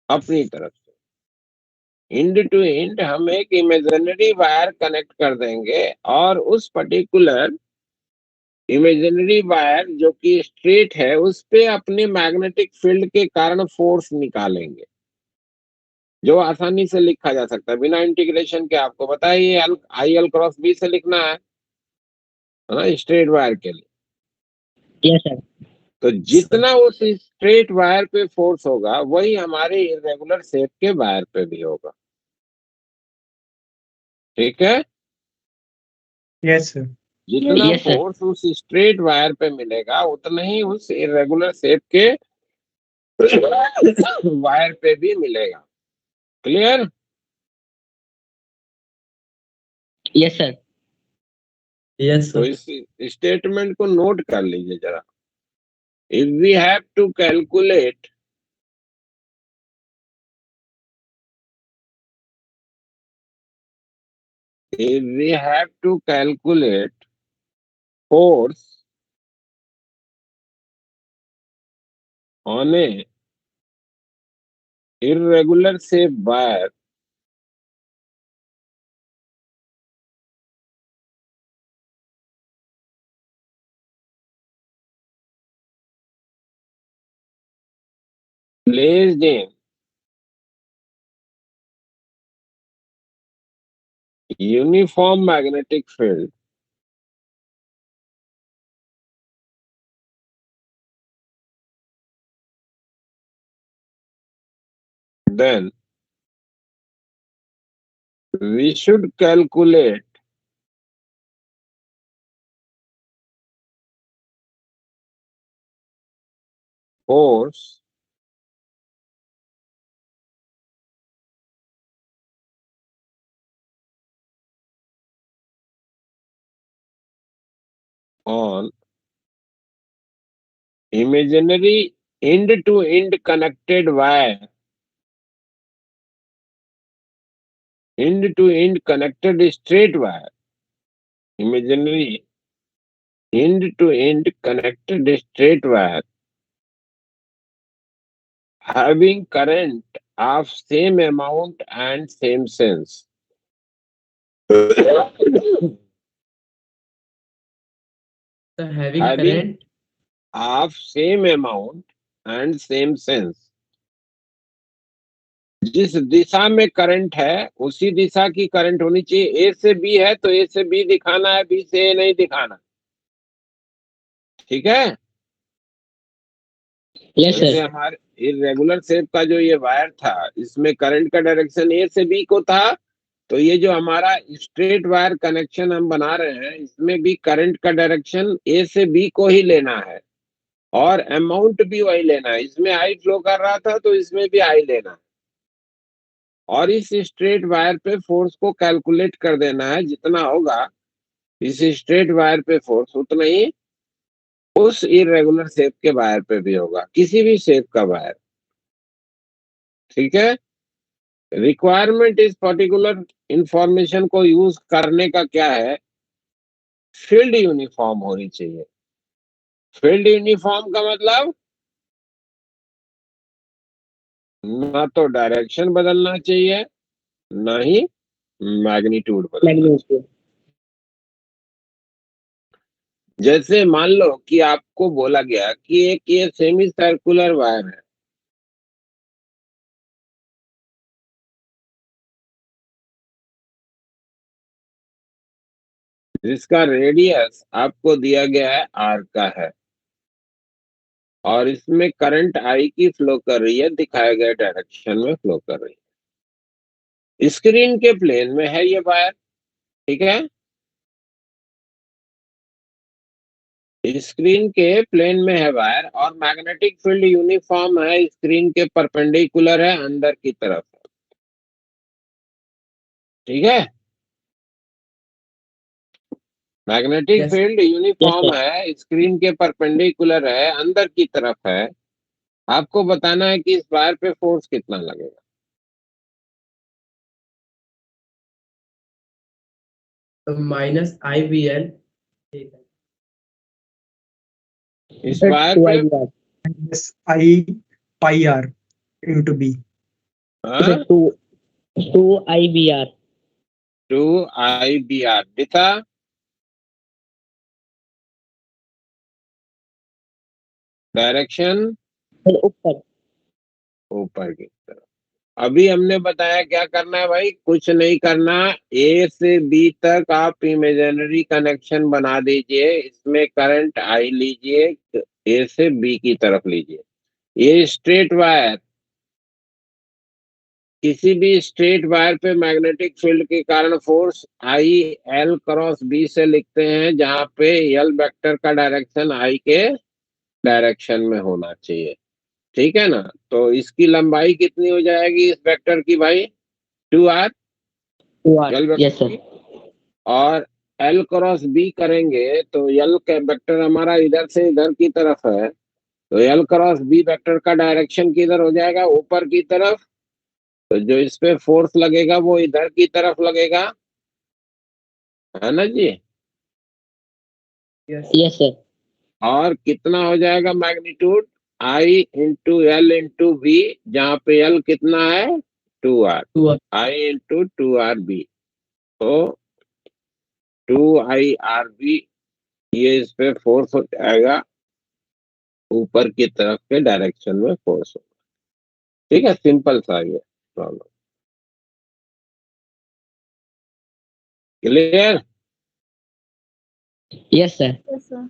अपनी तरफ से इंड टू इंड हम एक इमेजिनरी वायर कनेक्ट कर देंगे और उस पर्टिकुलर इमेजिनरी वायर जो कि स्ट्रेट है उस पे अपने मैग्नेटिक फील्ड के कारण फोर्स निकालेंगे, जो आसानी से लिखा जा सकता है बिना इंटीग्रेशन के। आपको बताइए आई एल क्रॉस बी से लिखना है ना स्ट्रेट वायर के लिए। यस सर तो जितना उस स्ट्रेट वायर पे फोर्स होगा वही हमारे इरेगुलर शेप के वायर पे भी होगा। ठीक है, यस सर। जितना Yes, sir. फोर्स उस स्ट्रेट वायर पे मिलेगा उतना ही उस इरेगुलर शेप के वायर पे भी मिलेगा। क्लियर? यस सर यस तो सर। इस स्टेटमेंट को नोट कर लीजिए जरा। If we have to calculate if we have to calculate force on a irregular shape wire, placed in uniform magnetic field, then we should calculate force on imaginary end-to-end connected wire, end-to-end connected straight wire, imaginary end-to-end connected straight wire having current of same amount and same sense. So having Having current of same amount and same sense. जिस दिशा में current है उसी दिशा की current होनी चाहिए। ए से B है तो ए से बी दिखाना है, बी से ए नहीं दिखाना। ठीक है। Yes, जैसे sir. हमारे इरेगुलर शेप का जो ये वायर था इसमें करंट का डायरेक्शन ए से बी को था, तो ये जो हमारा स्ट्रेट वायर कनेक्शन हम बना रहे हैं इसमें भी करंट का डायरेक्शन ए से बी को ही लेना है और अमाउंट भी वही लेना है। इसमें आई फ्लो कर रहा था तो इसमें भी आई लेना है और इस स्ट्रेट वायर पे फोर्स को कैलकुलेट कर देना है। जितना होगा इस स्ट्रेट वायर पे फोर्स उतना ही उस इरेगुलर शेप के वायर पे भी होगा, किसी भी शेप का वायर। ठीक है। रिक्वायरमेंट इस पर्टिकुलर इंफॉर्मेशन को यूज करने का क्या है, फील्ड यूनिफॉर्म होनी चाहिए। फील्ड यूनिफॉर्म का मतलब ना तो डायरेक्शन बदलना चाहिए ना ही मैग्नीट्यूड बदलना चाहिए। Magnitude. जैसे मान लो कि आपको बोला गया कि एक ये सेमी सर्कुलर वायर है, जिसका रेडियस आपको दिया गया है आर का है और इसमें करंट आई की फ्लो कर रही है, दिखाए गए डायरेक्शन में फ्लो कर रही है। स्क्रीन के प्लेन में है ये वायर। ठीक है। स्क्रीन के प्लेन में है वायर और मैग्नेटिक फील्ड यूनिफॉर्म है, स्क्रीन के परपेंडिकुलर है, अंदर की तरफ। ठीक है। Magnetic yes, field Yes, uniform sir. है, स्क्रीन के परपेंडिकुलर है, अंदर की तरफ है। आपको बताना है कि इस वायर पे फोर्स कितना लगेगा। तो माइनस आई बी एल। ठीक है। इस Sir, वायर 2 पे IBR. Yes, I pi r into b. Sir, 2 IBR. 2 IBR Disha direction Sir, ऊपर. ऊपर की तरफ। अभी हमने बताया क्या करना है भाई, कुछ नहीं करना। ए से बी तक आप इमेजिनरी कनेक्शन बना दीजिए, इसमें करंट आई लीजिए, ए से बी की तरफ लीजिए। ये स्ट्रेट वायर, किसी भी स्ट्रेट वायर पे मैग्नेटिक फील्ड के कारण force I l cross B से लिखते हैं, जहां पे एल वेक्टर का डायरेक्शन आई के डायरेक्शन में होना चाहिए। ठीक है ना। तो इसकी लंबाई कितनी हो जाएगी इस वेक्टर की भाई, 2r 2R. L Yes, vector sir. की। और एल क्रॉस बी करेंगे तो एल का वेक्टर हमारा इधर से इधर की तरफ है, तो एल क्रॉस बी वेक्टर का डायरेक्शन किधर हो जाएगा, ऊपर की तरफ। तो जो इस पे फोर्स लगेगा वो इधर की तरफ लगेगा, है ना जी। yes, Yes, sir. और कितना हो जाएगा मैग्नीट्यूड, आई इंटू एल इंटू बी, जहाँ पे एल कितना है 2r, 2 आई इंटू 2r/b। तो 2 IRB ये इस पे फोर्स हो जाएगा, ऊपर की तरफ के डायरेक्शन में फोर्स होगा। ठीक है, सिंपल सा ये problem. Clear. Yes, sir. Yes, sir.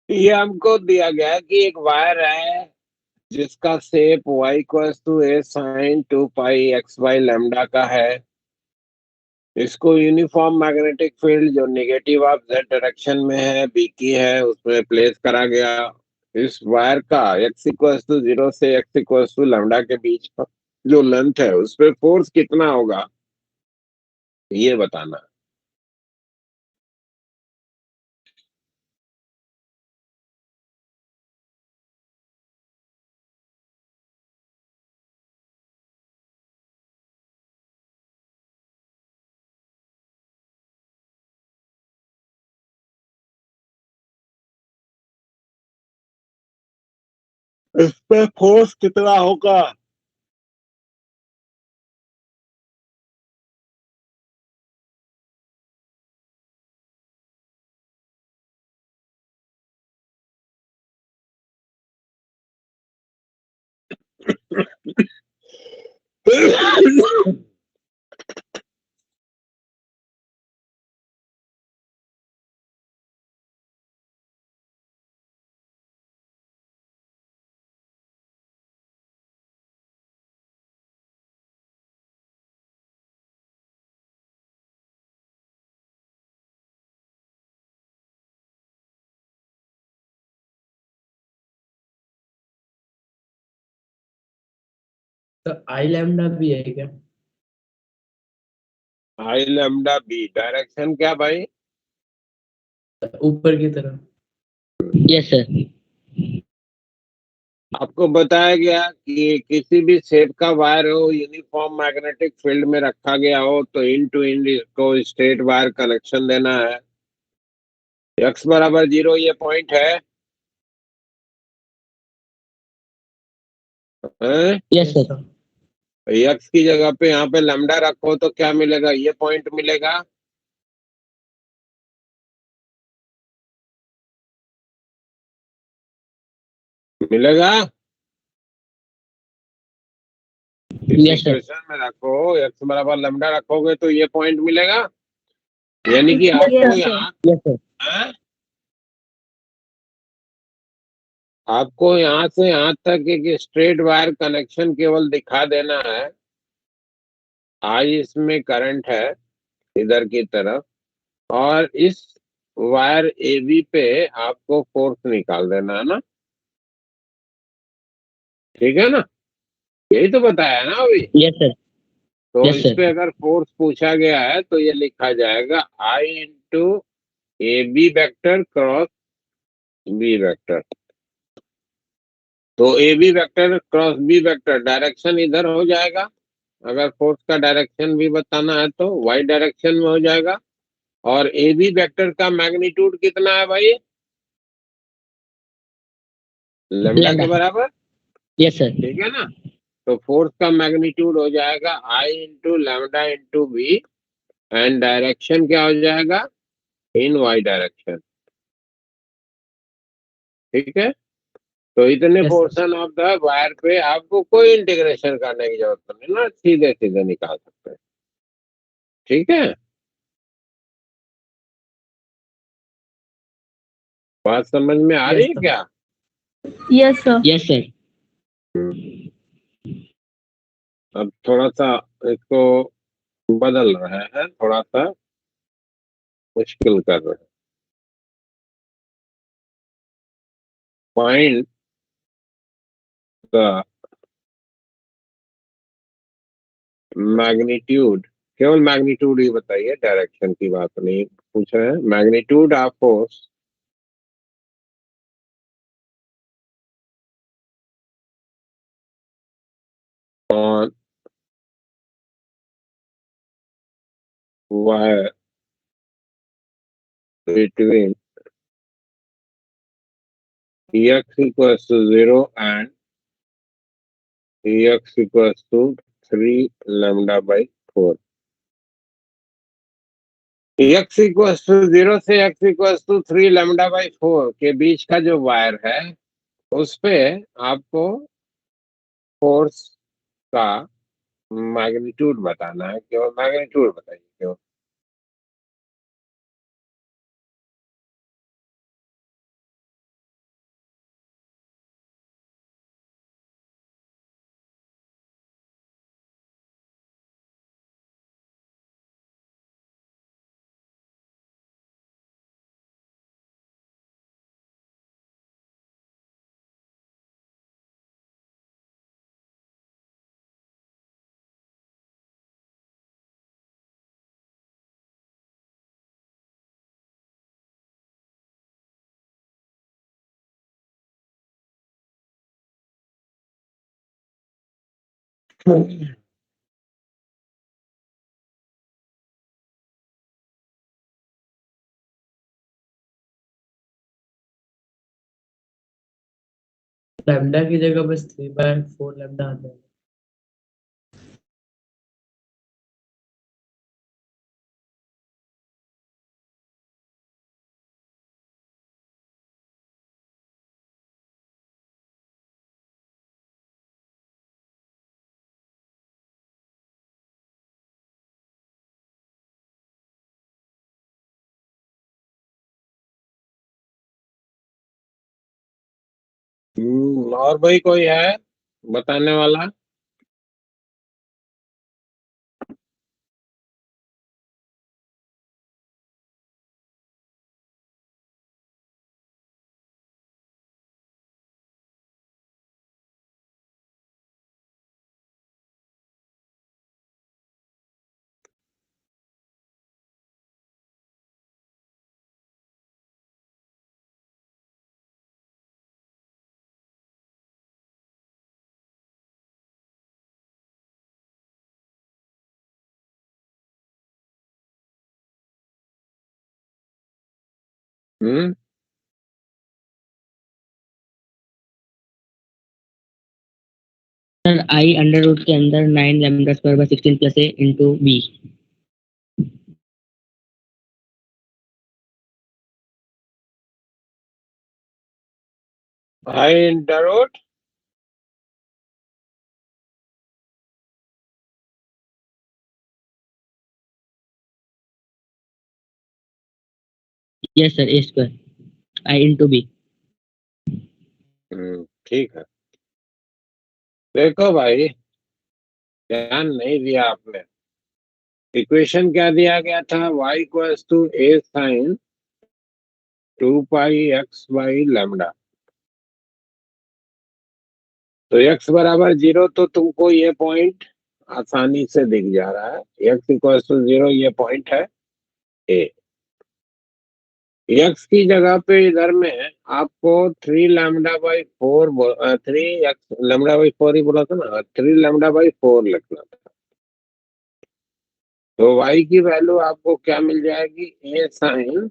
ये हमको दिया गया कि एक वायर है जिसका shape y equals to a sin 2 pi x by lambda का है। इसको यूनिफॉर्म मैग्नेटिक फील्ड जो नेगेटिव ऑफ z डायरेक्शन में है b की है उसमें प्लेस करा गया। इस वायर का x इक्वल्स टू 0 से x इक्वल्स टू लैम्डा के बीच का जो लेंथ है उस पे फोर्स कितना होगा ये बताना। इस पे फोर्स कितना होगा तो आई लैम्डा भी है क्या? आई लैम्डा बी डायरेक्शन क्या भाई ऊपर की तरफ। Yes, sir. आपको बताया गया कि किसी भी शेप का वायर हो यूनिफॉर्म मैग्नेटिक फील्ड में रखा गया हो तो इन टू इन इसको स्ट्रेट वायर कनेक्शन देना है। x बराबर 0 ये पॉइंट है Yes, sir. x की जगह पे यहाँ पे लैम्डा रखो तो क्या मिलेगा ये पॉइंट मिलेगा। मिलेगा इस Yes, sir. इक्वेशन में रखो x बराबर लैम्डा रखोगे तो ये पॉइंट मिलेगा। यानी कि आपको Yes, sir. यहाँ Yes, sir. आपको यहाँ से यहाँ तक एक स्ट्रेट वायर कनेक्शन केवल दिखा देना है। आज इसमें करंट है इधर की तरफ और इस वायर AB पे आपको फोर्स निकाल देना है ना। ठीक है ना यही तो बताया है ना अभी। Yes, sir. तो Yes, इस sir. पे अगर फोर्स पूछा गया है तो ये लिखा जाएगा I into AB vector cross B vector. तो AB vector cross B vector direction इधर हो जाएगा। अगर फोर्स का डायरेक्शन भी बताना है तो y डायरेक्शन में हो जाएगा। और AB वेक्टर का मैग्नीट्यूड कितना है भाई लैम्डा के Lambda. बराबर। Yes, sir. ठीक है ना तो फोर्स का मैग्नीट्यूड हो जाएगा I into lambda into B and direction क्या हो जाएगा इन y डायरेक्शन। ठीक है, तो इतने Yes, sir. Portion of the wire पे आपको कोई इंटीग्रेशन करने की जरूरत नहीं ना, सीधे सीधे निकाल सकते हैं। ठीक है, बात समझ में आ रही है Yes, sir. क्या? Yes, sir. Yes, sir. अब थोड़ा सा इसको बदल रहे हैं, थोड़ा सा मुश्किल कर रहे हैं। फाइंड द मैग्नीट्यूड, केवल मैग्नीट्यूड ही बताइए, डायरेक्शन की बात नहीं पूछ रहे हैं। Magnitude of force on wire between x equals to 0 and x equals to 3 lambda by 4। x equals to 0 से x equals to 3 lambda by 4 के बीच का जो वायर है उस पे आपको फोर्स का मैग्नीट्यूड बताना है, केवल मैग्नीट्यूड बताइए केवल। लैम्डा की जगह बस 3/4 लैम्डा आ जाएगा। और भाई कोई है बताने वाला? Hmm sir I under root के अंदर 9 lambda square by 16 plus a into b। I under root yes sir, a square i into b। ठीक है। देखो भाई, ध्यान नहीं दिया आपने। इक्वेशन क्या दिया गया था? y equals to a sine 2 pi x by lambda. तो x बराबर 0, तो तुमको ये पॉइंट आसानी से दिख जा रहा है। x इक्वल्स टू 0 ये पॉइंट है a। x की जगह पे इधर में आपको 3 lambda by 4 3 x lambda by 4 ही बोला था ना, 3 लैम्डा बाई 4 लिखना था। तो y की वैल्यू आपको क्या मिल जाएगी? a साइन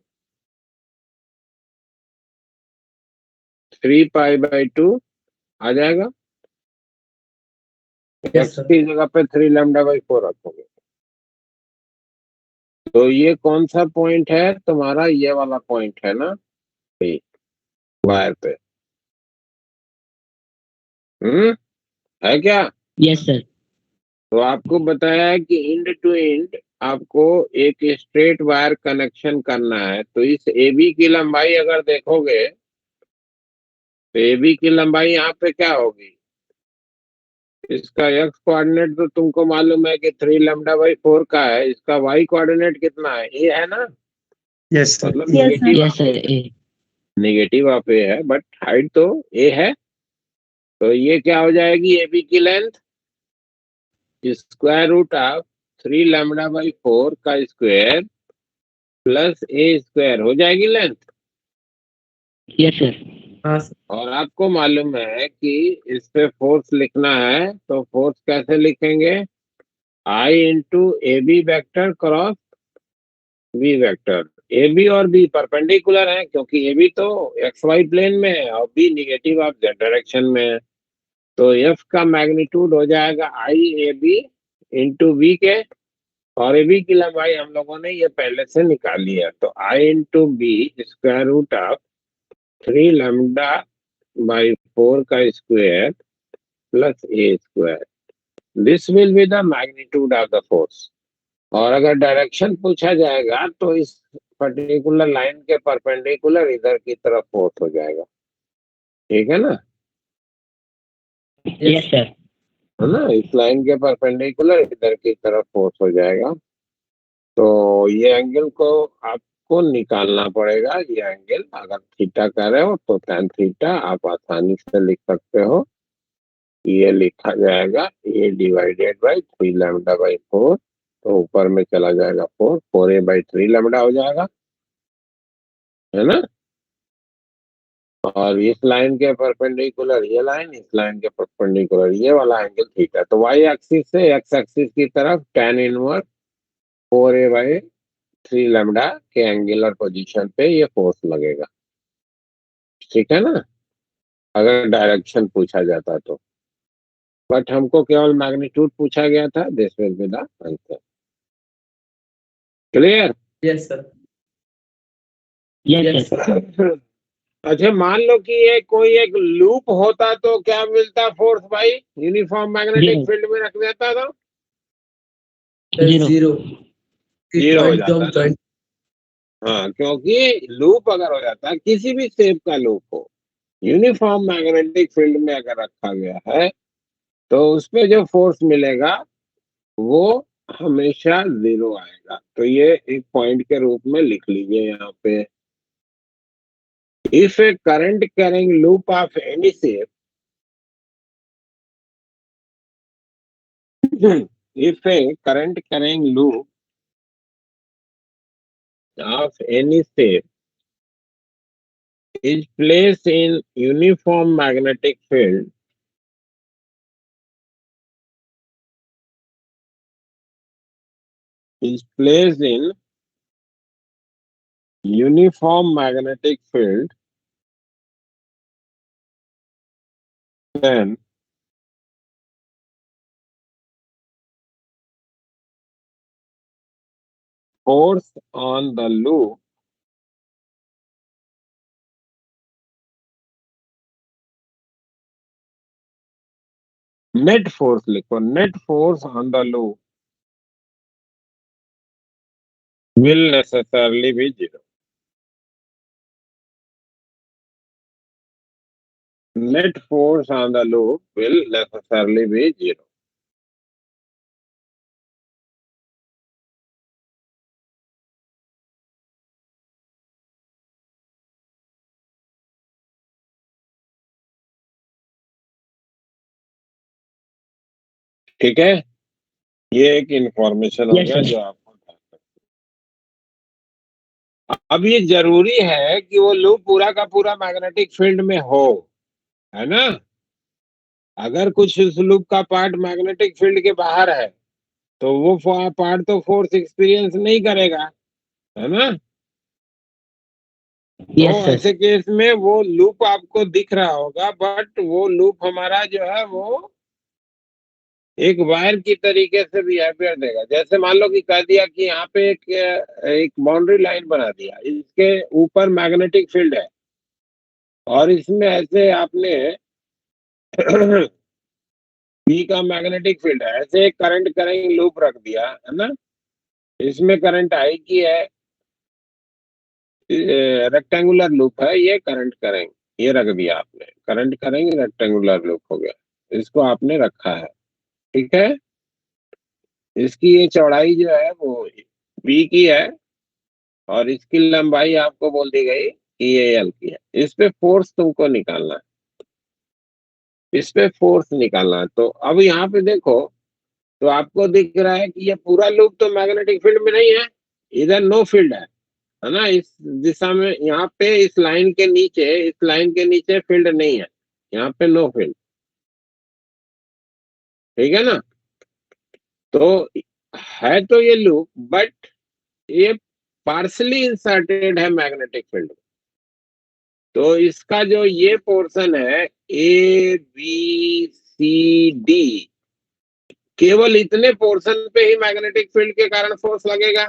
3 पाई बाई 2 आ जाएगा। Yes, x sir. की जगह पे 3 लैम्डा बाई 4 रखोगे। तो ये कौन सा पॉइंट है तुम्हारा? ये वाला पॉइंट है ना वायर पे। है क्या? Yes, sir. तो आपको बताया है कि इंड टू इंड आपको एक स्ट्रेट वायर कनेक्शन करना है। तो इस AB की लंबाई अगर देखोगे तो AB की लंबाई यहाँ पे क्या होगी? इसका x कोऑर्डिनेट तो तुमको मालूम है कि 3 λ/4 का है। इसका y कोऑर्डिनेट कितना है? A है ना, यस सर। मतलब Yes, sir. Yes, sir. A. Negative of A है, बट हाइट तो A है। तो ये क्या हो जाएगी? AB की लेंथ स्क्वायर रूट ऑफ 3 λ/4 का स्क्वायर प्लस A स्क्वायर हो जाएगी लेंथ। Yes, sir. हाँ सर। और आपको मालूम है कि इस पे फोर्स लिखना है, तो फोर्स कैसे लिखेंगे? I into AB vector cross B vector. AB और B परपेंडिकुलर है, क्योंकि AB तो XY प्लेन में है और B negative of Z direction में है। तो F का मैग्नीट्यूड हो जाएगा IAB इंटू B के, और AB की लंबाई हम लोगों ने ये पहले से निकाली है। तो I into B square root of 3 λ/4 का square plus A square. This will be the magnitude of the force. और अगर डायरेक्शन पूछा जाएगा तो इस पर्टिकुलर लाइन के परपेंडिकुलर इधर की तरफ फोर्स हो जाएगा। ठीक है ना? Yes, sir. है ना? इस लाइन के परपेंडिकुलर इधर की तरफ फोर्स हो जाएगा। तो ये एंगल को आपको निकालना पड़ेगा। ये एंगल अगर थीटा कर रहे हो तो tan थीटा आप आसानी से लिख सकते हो। ये लिखा जाएगा A डिवाइडेड बाई 3 λ/4। तो ऊपर में चला जाएगा 4A/3 लैम्डा हो जाएगा, है ना? और इस लाइन के परपेंडिकुलर ये लाइन, इस लाइन के परपेंडिकुलर ये वाला एंगल थीटा। तो y एक्सिस से x एक्सिस की तरफ tan इनवर्स 4A/3 लैम्डा के एंगुलर पोजीशन पे ये फोर्स लगेगा। ठीक है ना? अगर डायरेक्शन पूछा जाता तो, बट हमको केवल मैग्नीट्यूड पूछा गया था। This will be the answer. Clear? Yes sir. Yes, yes sir. Sir. अच्छा, मान लो कि ये कोई एक लूप होता तो क्या मिलता फोर्स भाई? Uniform magnetic Zero. फील्ड में रख देता तो Zero. जीरो। जीरो हो जाता जॉइंट ना? जॉइंट। हाँ, क्योंकि लूप अगर हो जाता, किसी भी शेप का लूप हो, यूनिफॉर्म मैग्नेटिक फील्ड में अगर रखा गया है तो उसपे जो फोर्स मिलेगा वो हमेशा जीरो आएगा। तो ये एक पॉइंट के रूप में लिख लीजिए यहाँ पे। If A current carrying loop of any shape, if a current carrying loop of any shape is placed in uniform magnetic field, is placed in uniform magnetic field, then force on the loop net force लिखो, net force on the loop will necessarily be zero. Net force on the loop will necessarily be zero. ठीक है? ये एक information हो Yes, गया sir. जो आपको। अब ये जरूरी है कि वो लूप पूरा का पूरा मैग्नेटिक फील्ड में हो, है ना? अगर कुछ उस लूप का पार्ट मैग्नेटिक फील्ड के बाहर है तो वो पार्ट तो फोर्स एक्सपीरियंस नहीं करेगा, है ना? Yes, तो sir. ऐसे केस में वो लूप आपको दिख रहा होगा, बट वो लूप हमारा जो है वो एक वायर की तरीके से बिहेवियर देगा। जैसे मान लो कि कह दिया कि यहाँ पे एक बाउंड्री लाइन बना दिया, इसके ऊपर मैग्नेटिक फील्ड है और इसमें ऐसे आपने बी का मैग्नेटिक फील्ड है, ऐसे करंट करेंगे लूप रख दिया है ना, इसमें करंट आई की है, रेक्टेंगुलर लूप है, ये करंट करेंगे, ये रख दिया आपने, करंट करेंगे रेक्टेंगुलर लूप हो गया, इसको आपने रखा है, ठीक है। इसकी ये चौड़ाई जो है वो बी की है और इसकी लंबाई आपको बोल दी गई कि ये एल की है। इस पे फोर्स तुमको निकालना है, इस पे फोर्स निकालना है। तो अब यहाँ पे देखो, तो आपको दिख रहा है कि ये पूरा लूप तो मैग्नेटिक फील्ड में नहीं है, इधर नो फील्ड है ना, इस दिशा में, यहाँ पे इस लाइन के नीचे, इस लाइन के नीचे फील्ड नहीं है, यहाँ पे नो फील्ड, ठीक है ना। तो है तो ये लूप, बट ये पार्शली इंसर्टेड है मैग्नेटिक फील्ड। तो इसका जो ये पोर्शन है ए बी सी डी, केवल इतने पोर्शन पे ही मैग्नेटिक फील्ड के कारण फोर्स लगेगा।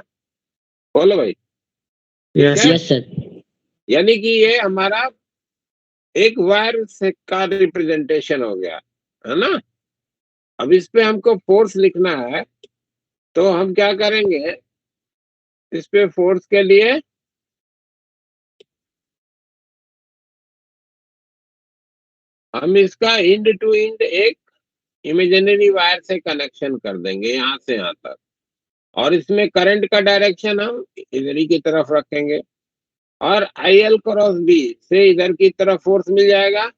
बोलो भाई। Yes yes sir. यानी कि ये हमारा एक वायर से का रिप्रेजेंटेशन हो गया है ना। अब इस पे हमको फोर्स लिखना है, तो हम क्या करेंगे, इस पे फोर्स के लिए हम इसका इंड टू इंड एक इमेजिनरी वायर से कनेक्शन कर देंगे यहां से यहां तक, और इसमें करंट का डायरेक्शन हम इधर ही की तरफ रखेंगे, और आई एल क्रॉस बी से इधर की तरफ फोर्स मिल जाएगा,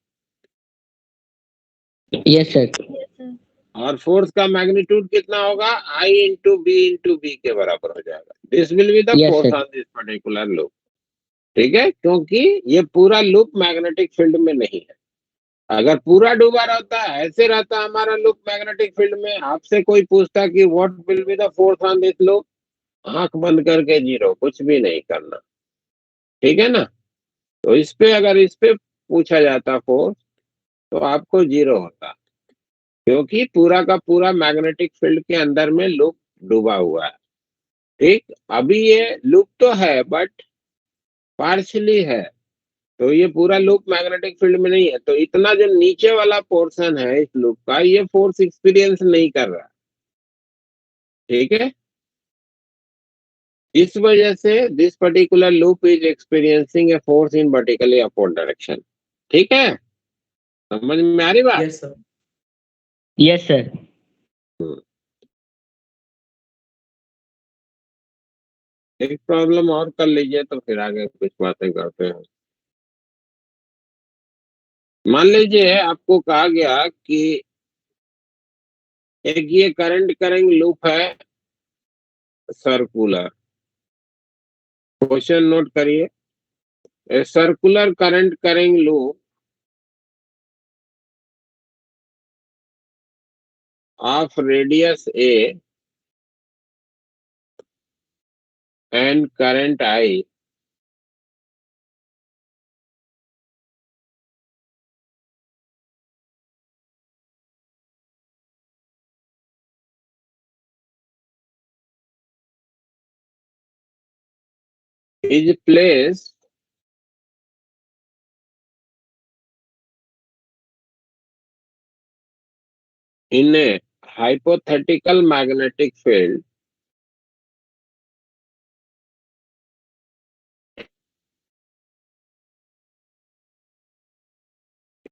यस सर। और फोर्स का मैग्नीट्यूड कितना होगा, आई इंटू बी के बराबर हो जाएगा। This will be the Yes, force sir. On this particular loop, ठीक है, क्योंकि ये पूरा लूप मैग्नेटिक फील्ड में नहीं है। अगर पूरा डूबा रहता, ऐसे रहता हमारा लूप मैग्नेटिक फील्ड में, आपसे कोई पूछता कि what will be the force on this loop, आंख बंद करके जीरो, कुछ भी नहीं करना, ठीक है ना। तो इस पे अगर इस पे पूछा जाता फोर्स, तो आपको जीरो होता, क्योंकि पूरा का पूरा मैग्नेटिक फील्ड के अंदर में लूप डूबा हुआ है, ठीक। अभी ये लूप तो है बट पार्शली है, तो ये पूरा लूप मैग्नेटिक फील्ड में नहीं है, तो इतना जो नीचे वाला पोर्शन है इस लूप का, ये फोर्स एक्सपीरियंस नहीं कर रहा, ठीक है। इस वजह से this particular loop is experiencing a force in vertically upward direction, ठीक है, समझ में आ रही बात। Yes sir. Yes sir. एक प्रॉब्लम और कर लीजिए, तो फिर आगे कुछ बातें करते हैं। मान लीजिए आपको कहा गया कि एक ये करंट करेंट लूप है सर्कुलर, क्वेश्चन नोट करिए, a circular current current loop of radius A and current I is placed in a hypothetical magnetic field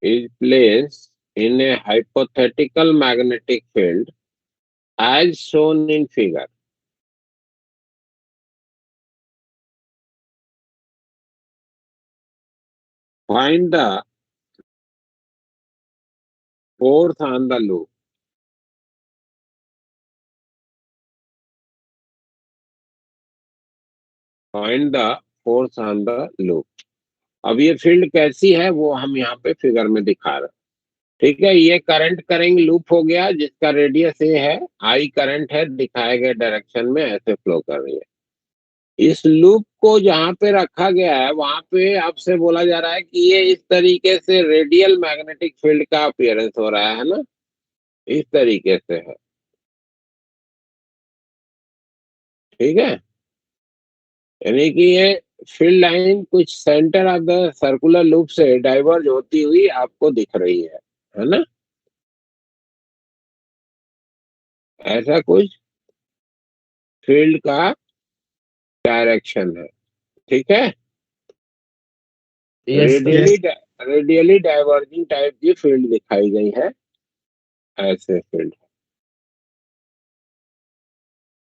is placed in a hypothetical magnetic field as shown in figure. Find the force on the loop. Find the force on the loop. अब ये field कैसी है वो हम यहाँ पे figure में दिखा रहे हैं, ठीक है। ये करंट करेंट लूप हो गया जिसका रेडियस ए है, आई करंट है, दिखाए गए डायरेक्शन में ऐसे फ्लो कर रही है। इस लूप को जहां पे रखा गया है वहां पे आपसे बोला जा रहा है कि ये इस तरीके से रेडियल मैग्नेटिक फील्ड का अपीयरेंस हो रहा है ना, इस तरीके से है, ठीक है। यानी कि ये फील्ड लाइन कुछ centre of the circular loop से डाइवर्ज होती हुई आपको दिख रही है है ना, ऐसा कुछ फील्ड का डायरेक्शन है, ठीक है। Yes sir. Radially diverging type की फील्ड दिखाई गई है, ऐसे फील्ड।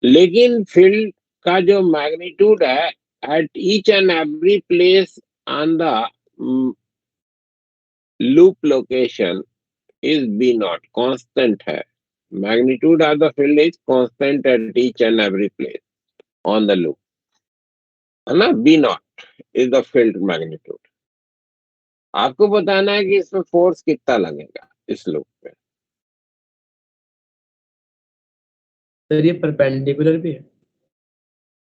लेकिन फील्ड का जो मैग्नीट्यूड है at each and every place on the loop location is B naught, constant है। Magnitude of the field is constant at each and every place on the loop, है ना। B naught is the field magnitude. आपको बताना है कि इसमें force कितना लगेगा इस लूप पे। सर ये परपेंडिकुलर भी है?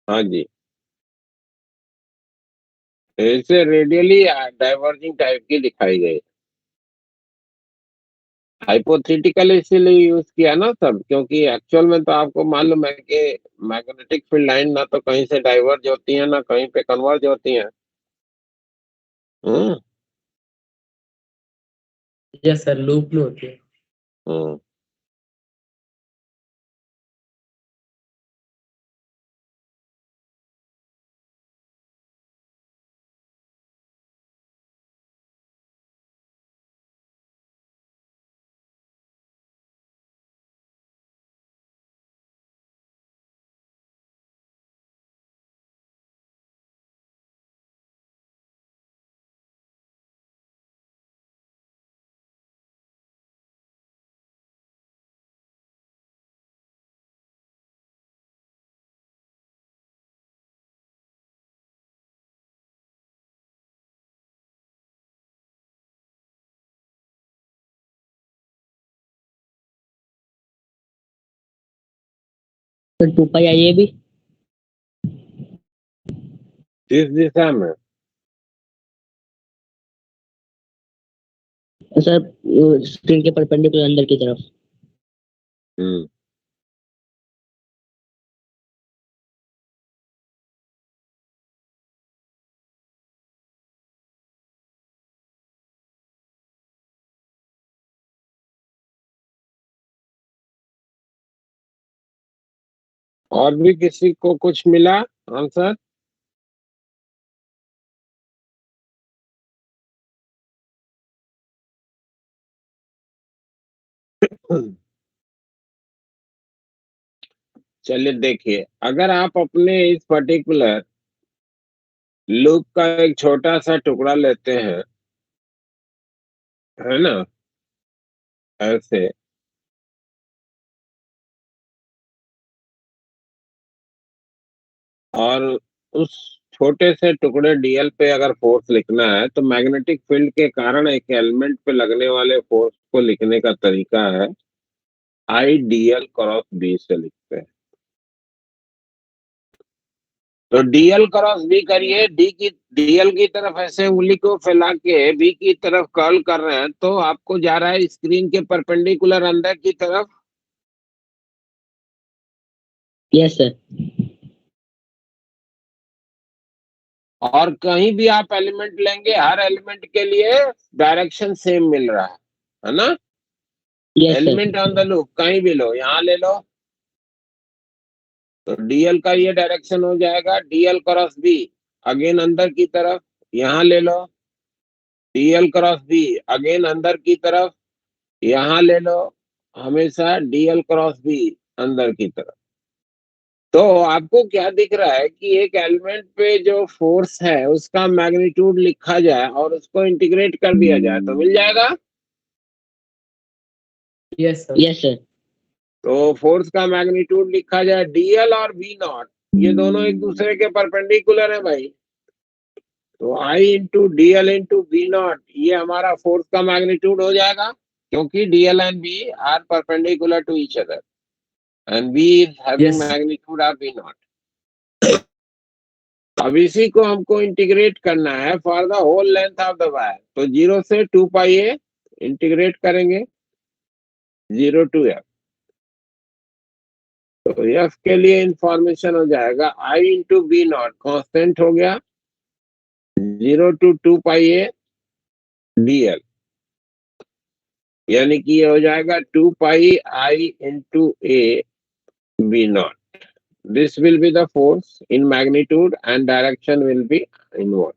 हाँ जी, ऐसे रेडियली डाइवर्जिंग टाइप की दिखाई गई। हाइपोथेटिकल इसीलिए यूज किया ना सब, क्योंकि एक्चुअल में तो आपको मालूम है कि मैग्नेटिक फील्ड लाइन ना तो कहीं से डाइवर्ज होती है ना कहीं पे कन्वर्ज होती है। हम्म यस सर, लूप में होती है। हम्म सर 2 पाई आई ए भी। इस दिशा में सर स्क्रीन के परपेंडिकुलर अंदर की तरफ। हम्म और भी किसी को कुछ मिला आंसर? चलिए देखिए, अगर आप अपने इस पर्टिकुलर लूप का एक छोटा सा टुकड़ा लेते हैं, है ना, ऐसे, और उस छोटे से टुकड़े डीएल पे अगर फोर्स लिखना है तो मैग्नेटिक फील्ड के कारण एक एलिमेंट पे लगने वाले फोर्स को लिखने का तरीका है आई डीएल क्रॉस बी से लिखते हैं। तो डीएल क्रॉस बी करिए, डीएल की तरफ ऐसे उंगली को फैला के बी की तरफ कर्ल कर रहे हैं तो आपको जा रहा है स्क्रीन के परपेंडिकुलर अंदर की तरफ। Yes sir. और कहीं भी आप एलिमेंट लेंगे हर एलिमेंट के लिए डायरेक्शन सेम मिल रहा है ना। Yes sir. Element on the loop कहीं भी लो, यहाँ ले लो, तो डीएल का ये डायरेक्शन हो जाएगा डीएल क्रॉस बी, अगेन अंदर की तरफ, यहाँ ले लो, डीएल क्रॉस बी अगेन अंदर की तरफ, यहाँ ले लो, हमेशा डीएल क्रॉस बी अंदर की तरफ। तो आपको क्या दिख रहा है कि एक एलिमेंट पे जो फोर्स है उसका मैग्नीट्यूड लिखा जाए और उसको इंटीग्रेट कर दिया जाए तो मिल जाएगा। Yes sir. Yes sir. तो फोर्स का मैग्नीट्यूड लिखा जाए डीएल और बी नॉट, ये दोनों एक दूसरे के परपेंडिकुलर है भाई। तो I into DL into B naught ये हमारा फोर्स का मैग्नीट्यूड हो जाएगा, क्योंकि DL and B are perpendicular to each other and B is having Yes. Magnitude of B naught. अब इसी को हमको इंटीग्रेट करना है for the whole length of the wire. तो 0 से 2 पाई ए इंटीग्रेट करेंगे, 0 टू एफ। तो एफ के लिए इंफॉर्मेशन हो जाएगा I into B not constant हो गया 0 टू 2 पाई ए डीएल। यानी कि ये हो जाएगा 2 पाई I into A V naught. This will be the force in magnitude and direction will be inward.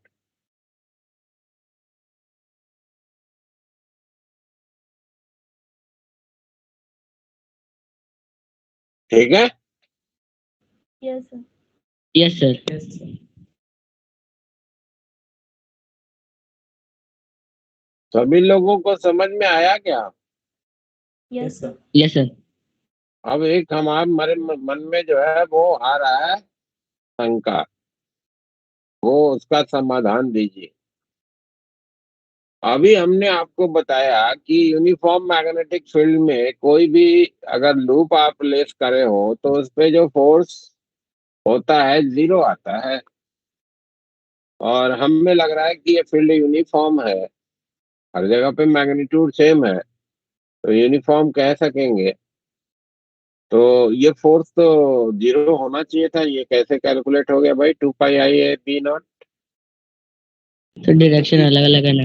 ठीक है? Yes, sir. Yes, sir. Yes, sir. सभी लोगों को समझ में आया क्या? Yes, Yes, sir. sir. Yes, sir. अब एक हमारे मन में जो है वो आ रहा है शंका, वो उसका समाधान दीजिए। अभी हमने आपको बताया कि यूनिफॉर्म मैग्नेटिक फील्ड में कोई भी अगर लूप आप प्लेस करे हो तो उस पे जो फोर्स होता है 0 आता है, और हमें लग रहा है कि ये फील्ड यूनिफॉर्म है, हर जगह पे मैग्नीट्यूड सेम है, तो यूनिफॉर्म कह सकेंगे। तो ये फोर्स तो 0 होना चाहिए था, ये कैसे कैलकुलेट हो गया भाई 2 पाई आई ए बी नॉट? तो डायरेक्शन अलग अलग है ना।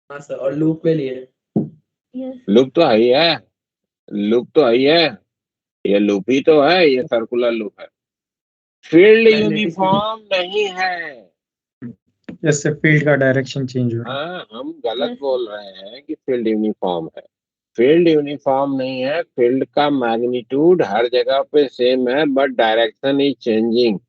हाँ सर, और लूप में लिए। Yes. लूप तो है ही है, लूप तो है ही है, ये लूप ही तो है, ये सर्कुलर लूप है। Field magnetic field. यूनिफॉर्म नहीं है। यस सर, फील्ड का डायरेक्शन चेंज हो रहा है। हाँ, हम गलत Yes. बोल रहे हैं कि फील्ड यूनिफॉर्म है। फील्ड यूनिफॉर्म नहीं है, फील्ड का मैग्नीट्यूड हर जगह पे सेम है, but direction is changing.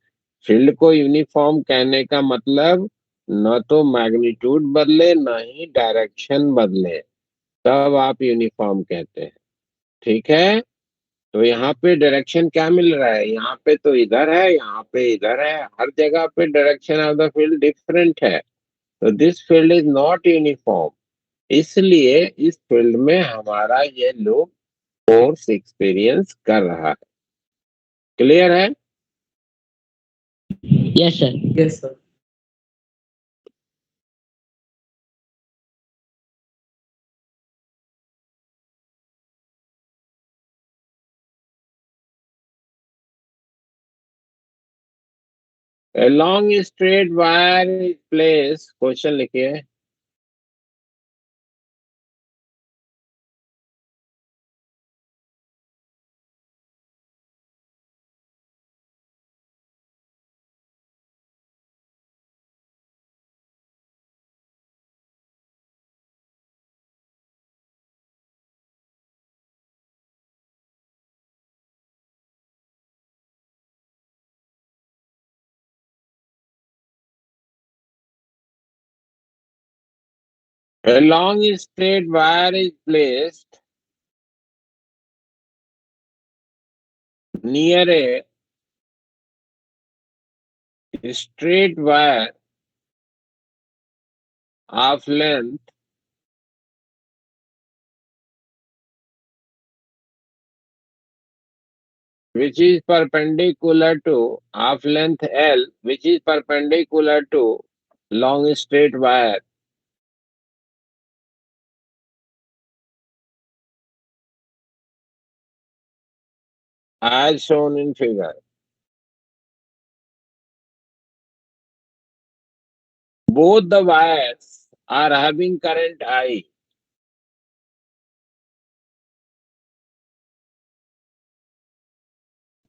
Field को यूनिफॉर्म कहने का मतलब न तो मैग्नीट्यूड बदले न ही डायरेक्शन बदले, तब आप यूनिफॉर्म कहते हैं। ठीक है? तो यहाँ पे डायरेक्शन क्या मिल रहा है? यहाँ पे तो इधर है, यहाँ पे इधर है, हर जगह पे direction of the field different है। तो this field is not uniform, इसलिए इस फील्ड में हमारा ये लूप फोर्स एक्सपीरियंस कर रहा है। क्लियर है? Yes, sir. Yes, sir. Along a straight wire is placed, question लिखिए। Along a straight wire is placed near a straight wire of length which is perpendicular to of length L, which is perpendicular to long straight wire as shown in figure. Both the wires are having current I.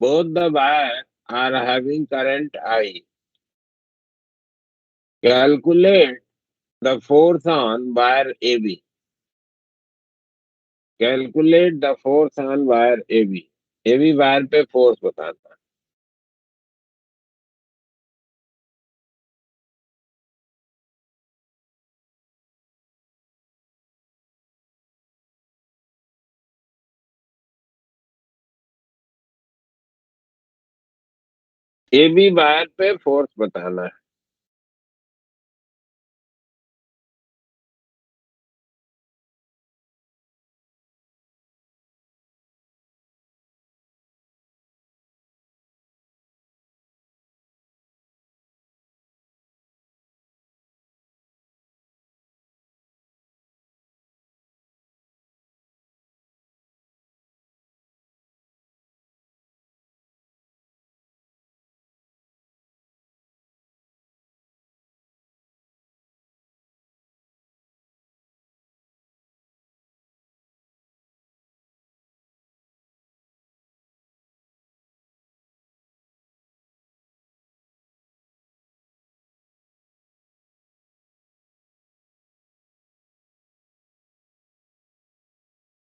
Both the wires are having current I. Calculate the force on wire AB. Calculate the force on wire AB. AB wire पे force बताता है। AB wire पे force बताना है।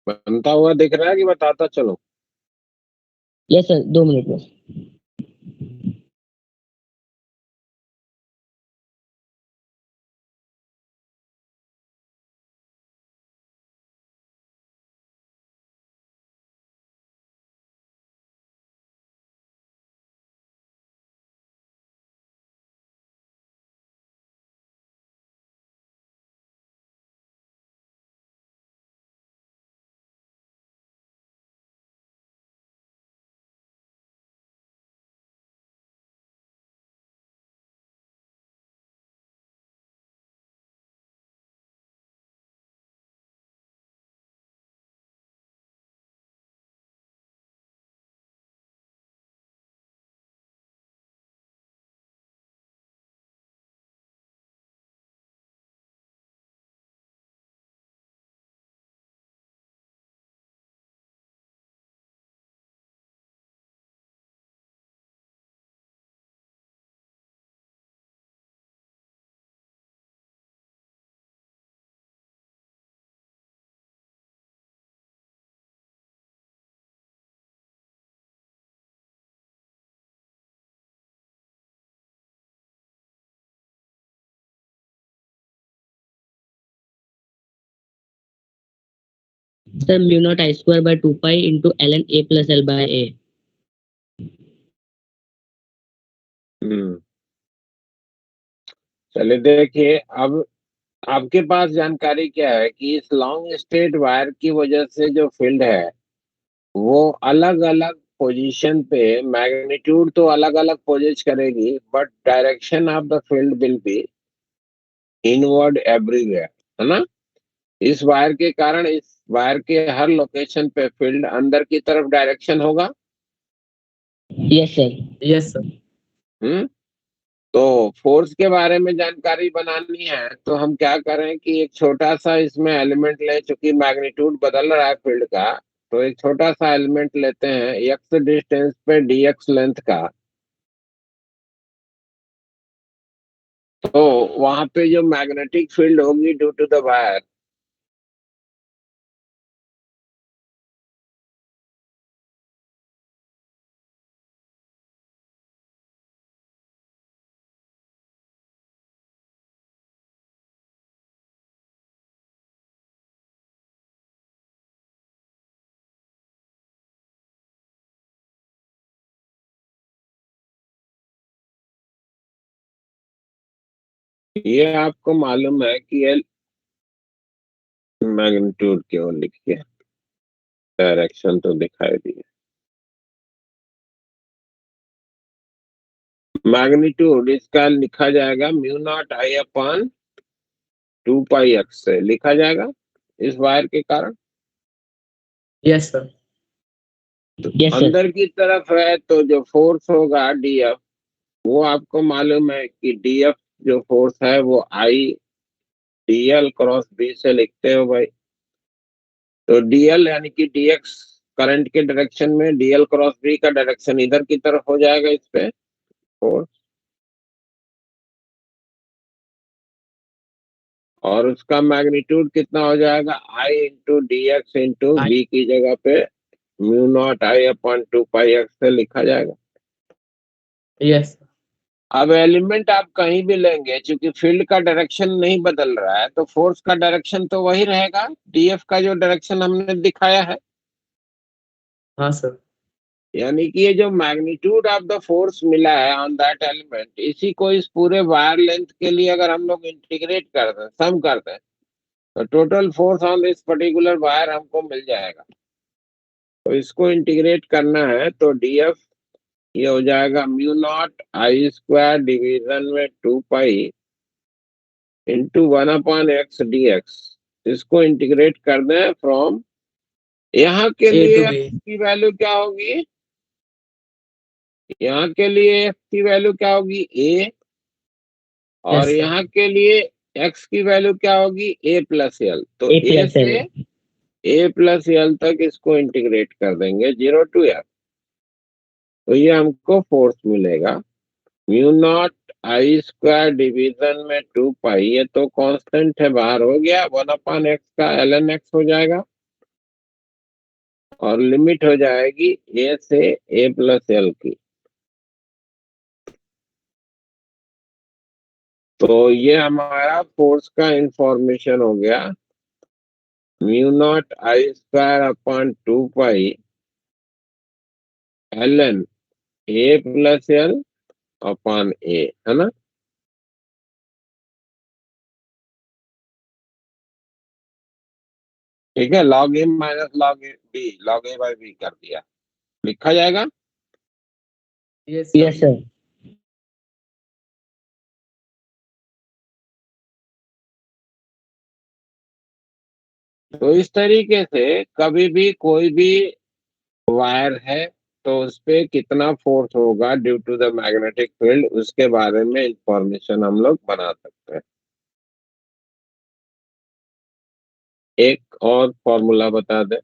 बनता हुआ दिख रहा है कि बताता चलो? यस सर, 2 मिनट बस। Sir mu naught I square by 2 pi into ln a plus l by a। चलिए देखिए, अब आपके पास जानकारी क्या है कि इस लॉन्ग स्ट्रेट वायर की वजह से जो फील्ड है वो अलग अलग पोजीशन पे मैग्नीट्यूड तो अलग अलग पोजिश करेगी, but direction of the field will be inward everywhere, है ना? इस वायर के कारण इस वायर के हर लोकेशन पे फील्ड अंदर की तरफ डायरेक्शन होगा। Yes sir. Yes sir. हम्म तो फोर्स के बारे में जानकारी बनानी है तो हम क्या करें कि एक छोटा सा इसमें एलिमेंट ले, चूंकि मैग्नीट्यूड बदल रहा है फील्ड का, तो एक छोटा सा एलिमेंट लेते हैं एक्स डिस्टेंस पे dx लेंथ का। तो वहां पे जो मैग्नेटिक फील्ड होगी ड्यू टू द वायर, ये आपको मालूम है कि ये मैग्नीट्यूड क्यों लिखिए, डायरेक्शन तो दिखाई दी। मैग्नीट्यूड इसका लिखा जाएगा mu naught I upon 2 pi x से लिखा जाएगा इस वायर के कारण। Yes sir. Yes sir. अंदर की तरफ है तो जो फोर्स होगा df, वो आपको मालूम है कि df जो फोर्स है वो i dl क्रॉस b से लिखते हो भाई। तो dl यानी कि dx करंट के डायरेक्शन में, dl क्रॉस b का डायरेक्शन इधर की तरफ हो जाएगा इस पे फोर्स, और उसका मैग्नीट्यूड कितना हो जाएगा i into d x into B की जगह पे mu naught I upon 2 pi x से लिखा जाएगा। यस। अब एलिमेंट आप कहीं भी लेंगे, क्योंकि फील्ड का डायरेक्शन नहीं बदल रहा है तो फोर्स का डायरेक्शन तो वही रहेगा, डीएफ का जो डायरेक्शन हमने दिखाया है। हाँ सर। यानी कि ये जो मैग्नीट्यूड ऑफ द फोर्स मिला है ऑन दैट एलिमेंट, इसी को इस पूरे वायर लेंथ के लिए अगर हम लोग इंटीग्रेट कर दें, सम कर दें, तो total force on this particular wire हमको मिल जाएगा। तो इसको इंटीग्रेट करना है तो डीएफ ये हो जाएगा mu naught I square division में 2 पाई इंटू 1/x dx। इसको इंटीग्रेट कर दें फ्रॉम, यहाँ के A लिए to B। x की वैल्यू क्या होगी, यहाँ के लिए x की वैल्यू क्या होगी a, और यस सर। यहाँ के लिए x की वैल्यू क्या होगी a प्लस एल। तो a a प्लस से l। a प्लस एल तक इसको इंटीग्रेट कर देंगे 0 to f। तो ये हमको फोर्स मिलेगा mu naught I square division में 2 पाई, ये तो कांस्टेंट है बाहर हो गया, 1/x का ln x हो जाएगा। और लिमिट हो जाएगी ए से ए प्लस एल की। तो ये हमारा फोर्स का इंफॉर्मेशन हो गया, mu naught I square upon 2 pi L N A plus L upon A, है ना। ठीक है, log A minus log A B, log A by B कर दिया, लिखा जाएगा। Yes Yes, sir. तो इस तरीके से कभी भी कोई भी वायर है तो उस पे कितना फोर्स होगा due to the magnetic field, उसके बारे में इंफॉर्मेशन हम लोग बना सकते हैं। एक और फॉर्मूला बता दे।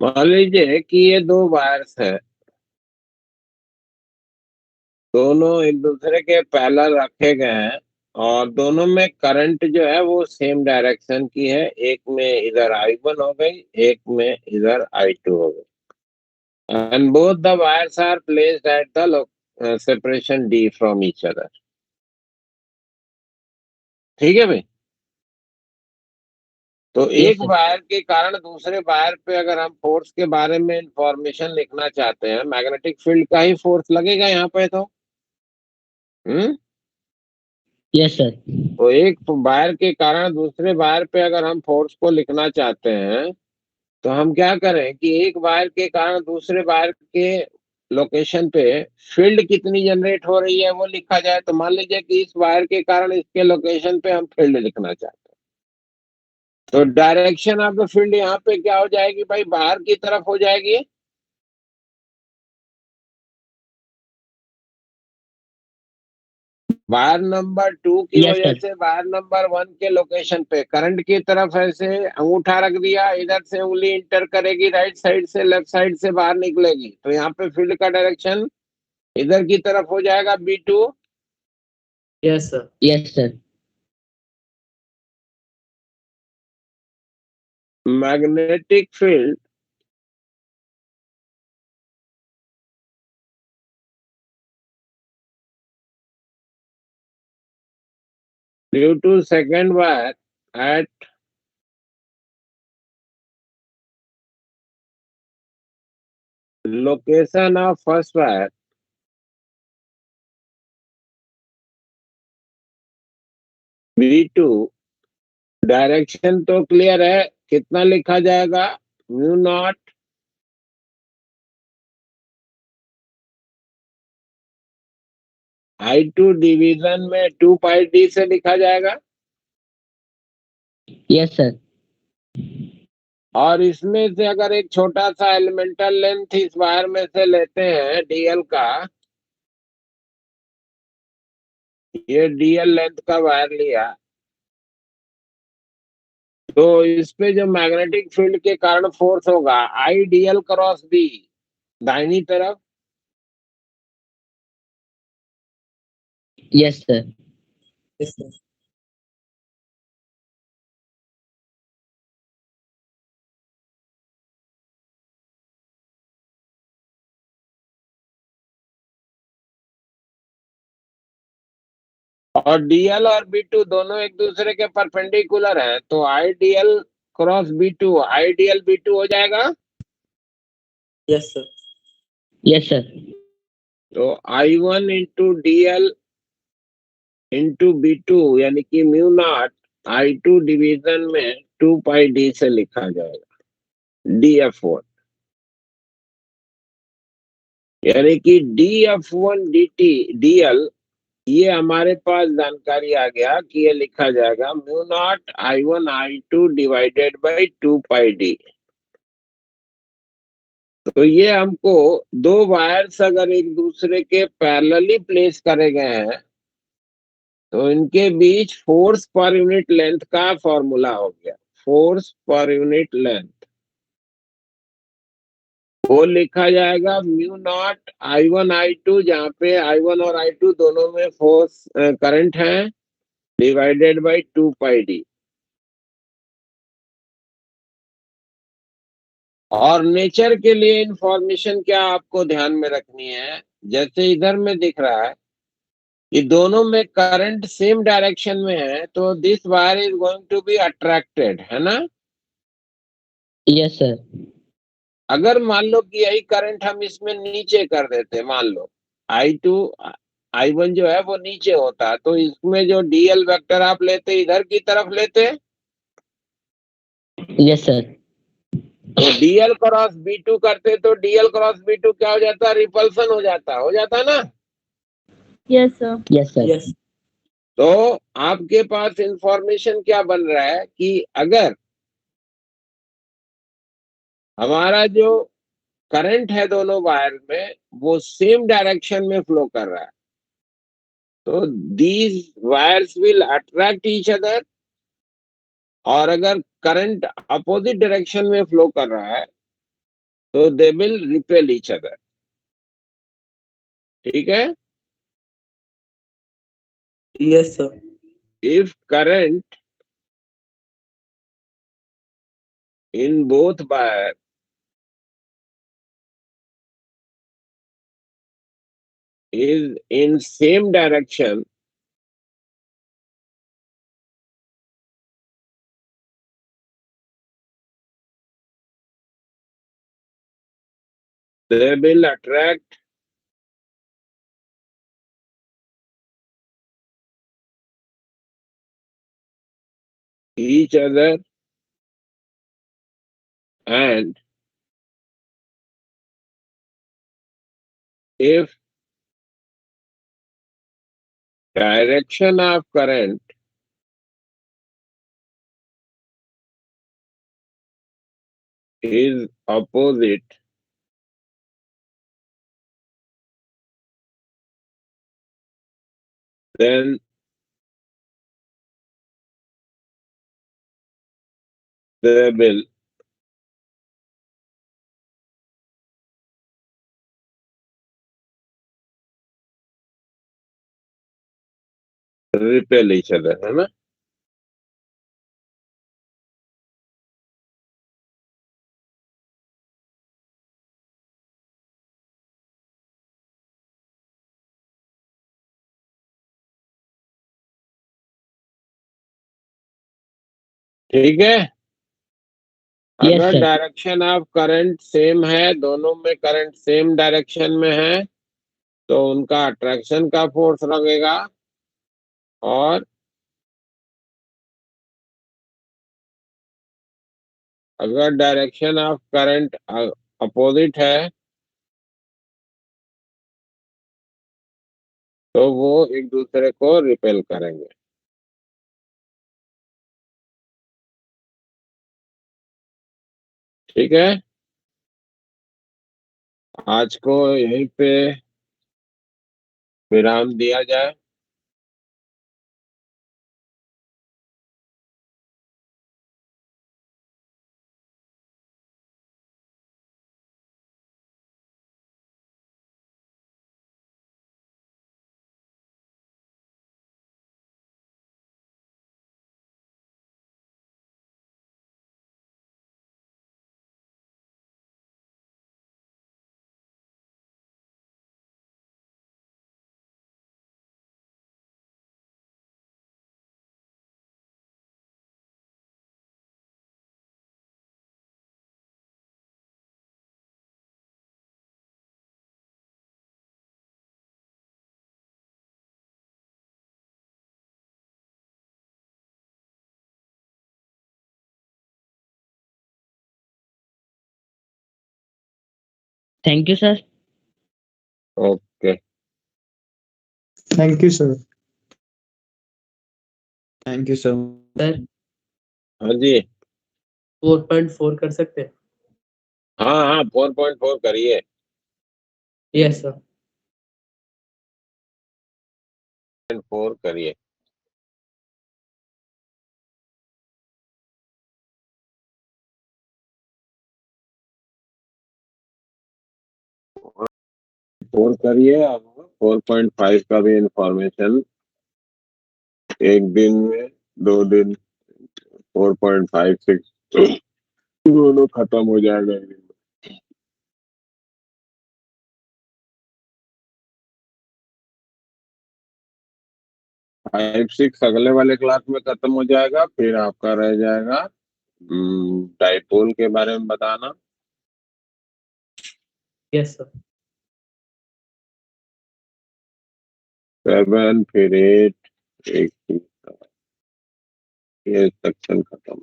मान लीजिए कि ये दो वायर्स है, दोनों एक दूसरे के पैरेलल रखे गए हैं और दोनों में करंट जो है वो सेम डायरेक्शन की है। एक में इधर I1 हो गई, एक में इधर I2 हो गई, and both the wires are placed at the separation D from each other. ठीक है भाई। तो Yes, एक sir. वायर के कारण दूसरे वायर पे अगर हम फोर्स के बारे में इंफॉर्मेशन लिखना चाहते हैं, मैग्नेटिक फील्ड का ही फोर्स लगेगा यहाँ पे तो। Yes, sir. तो एक वायर के कारण दूसरे वायर पे अगर हम फोर्स को लिखना चाहते हैं तो हम क्या करें कि एक वायर के कारण दूसरे वायर के लोकेशन पे फील्ड कितनी जनरेट हो रही है वो लिखा जाए। तो मान लीजिए कि इस वायर के कारण इसके लोकेशन पे हम फील्ड लिखना चाहते हैं, तो डायरेक्शन ऑफ द फील्ड यहाँ पे क्या हो जाएगी भाई, बाहर की तरफ हो जाएगी। वायर नंबर 2 की Yes, वजह sir. से वायर नंबर 1 के लोकेशन पे करंट की तरफ ऐसे अंगूठा रख दिया, इधर से उंगली इंटर करेगी, राइट साइड से लेफ्ट साइड से बाहर निकलेगी, तो यहाँ पे फील्ड का डायरेक्शन इधर की तरफ हो जाएगा B2। Yes sir. Yes, sir. Magnetic field due to second wire at location of first wire B2, direction तो क्लियर है, कितना लिखा जाएगा, म्यू नॉट I2 डिवीजन में 2 पाई D से लिखा जाएगा। Yes, sir. और इसमें से अगर एक छोटा सा एलिमेंटल लेंथ इस वायर में से लेते हैं DL का, ये DL लेंथ का वायर लिया, तो इस पे जो मैग्नेटिक फील्ड के कारण फोर्स होगा IDL क्रॉस B दाहिनी तरफ। Yes, sir. Yes sir. और DL और B2 दोनों एक दूसरे के परपेंडिकुलर हैं, तो IDL cross B2 IDL B2 हो जाएगा। Yes sir. Yes, sir. तो I1 into DL into B2 यानी कि म्यू नॉट I2 डिवीजन में 2 पाई डी से लिखा जाएगा DF1, यानी कि DF1 DT DL, ये हमारे पास जानकारी आ गया कि ये लिखा जाएगा mu naught I1 I2 divided by 2 pi D. तो ये हमको दो वायर्स अगर एक दूसरे के पैरेलली प्लेस करे गए हैं तो इनके बीच फोर्स पर यूनिट लेंथ का फॉर्मूला हो गया। फोर्स पर यूनिट लेंथ वो लिखा जाएगा म्यू नॉट I1 I2, जहाँ पे I1 और I2 दोनों में फोर्स करंट है, डिवाइडेड बाई 2 पाई डी। और नेचर के लिए इंफॉर्मेशन क्या आपको ध्यान में रखनी है, जैसे इधर में दिख रहा है कि दोनों में करंट सेम डायरेक्शन में है, तो this wire is going to be attracted, है ना। Yes sir. अगर मान लो कि यही करंट हम इसमें नीचे कर देते, मान लो I2 I1 जो है वो नीचे होता, तो इसमें जो DL वेक्टर आप लेते इधर की तरफ लेते, यस सर। तो DL क्रॉस B2 करते तो DL क्रॉस B2 क्या हो जाता, रिपल्सन हो जाता ना। Yes, sir. Yes sir. Yes तो आपके पास इंफॉर्मेशन क्या बन रहा है कि अगर हमारा जो करंट है दोनों वायर में वो सेम डायरेक्शन में फ्लो कर रहा है, तो these wires will attract each other, और अगर करंट अपोजिट डायरेक्शन में फ्लो कर रहा है तो they will repel each other. ठीक है। Yes sir. If current in both wire is in same direction, they will attract each other, and if direction of current is opposite, then they will repel each other, है ना। ठीक है। Yes अगर sir. Direction of current same है, दोनों में current same direction में है, तो उनका अट्रैक्शन का फोर्स लगेगा, और अगर डायरेक्शन ऑफ करंट अपोजिट है तो वो एक दूसरे को रिपेल करेंगे। ठीक है। आज को यहीं पे विराम दिया जाए। Thank you, sir. Okay. Thank you, sir. Thank you sir. Sir हाँ जी, 4.4 कर सकते हैं? हाँ 4.4 करिए। Yes sir. 4 करिए। फोर करिए। अब 4.5 का भी इंफॉर्मेशन एक दिन में 2 दिन 4.5 6 दोनों खत्म हो जाएगा। 5 6 अगले वाले क्लास में खत्म हो जाएगा। फिर आपका रह जाएगा डाइपोल के बारे में बताना। Yes sir. 7 फिर 8 एक ये सेक्शन खत्म।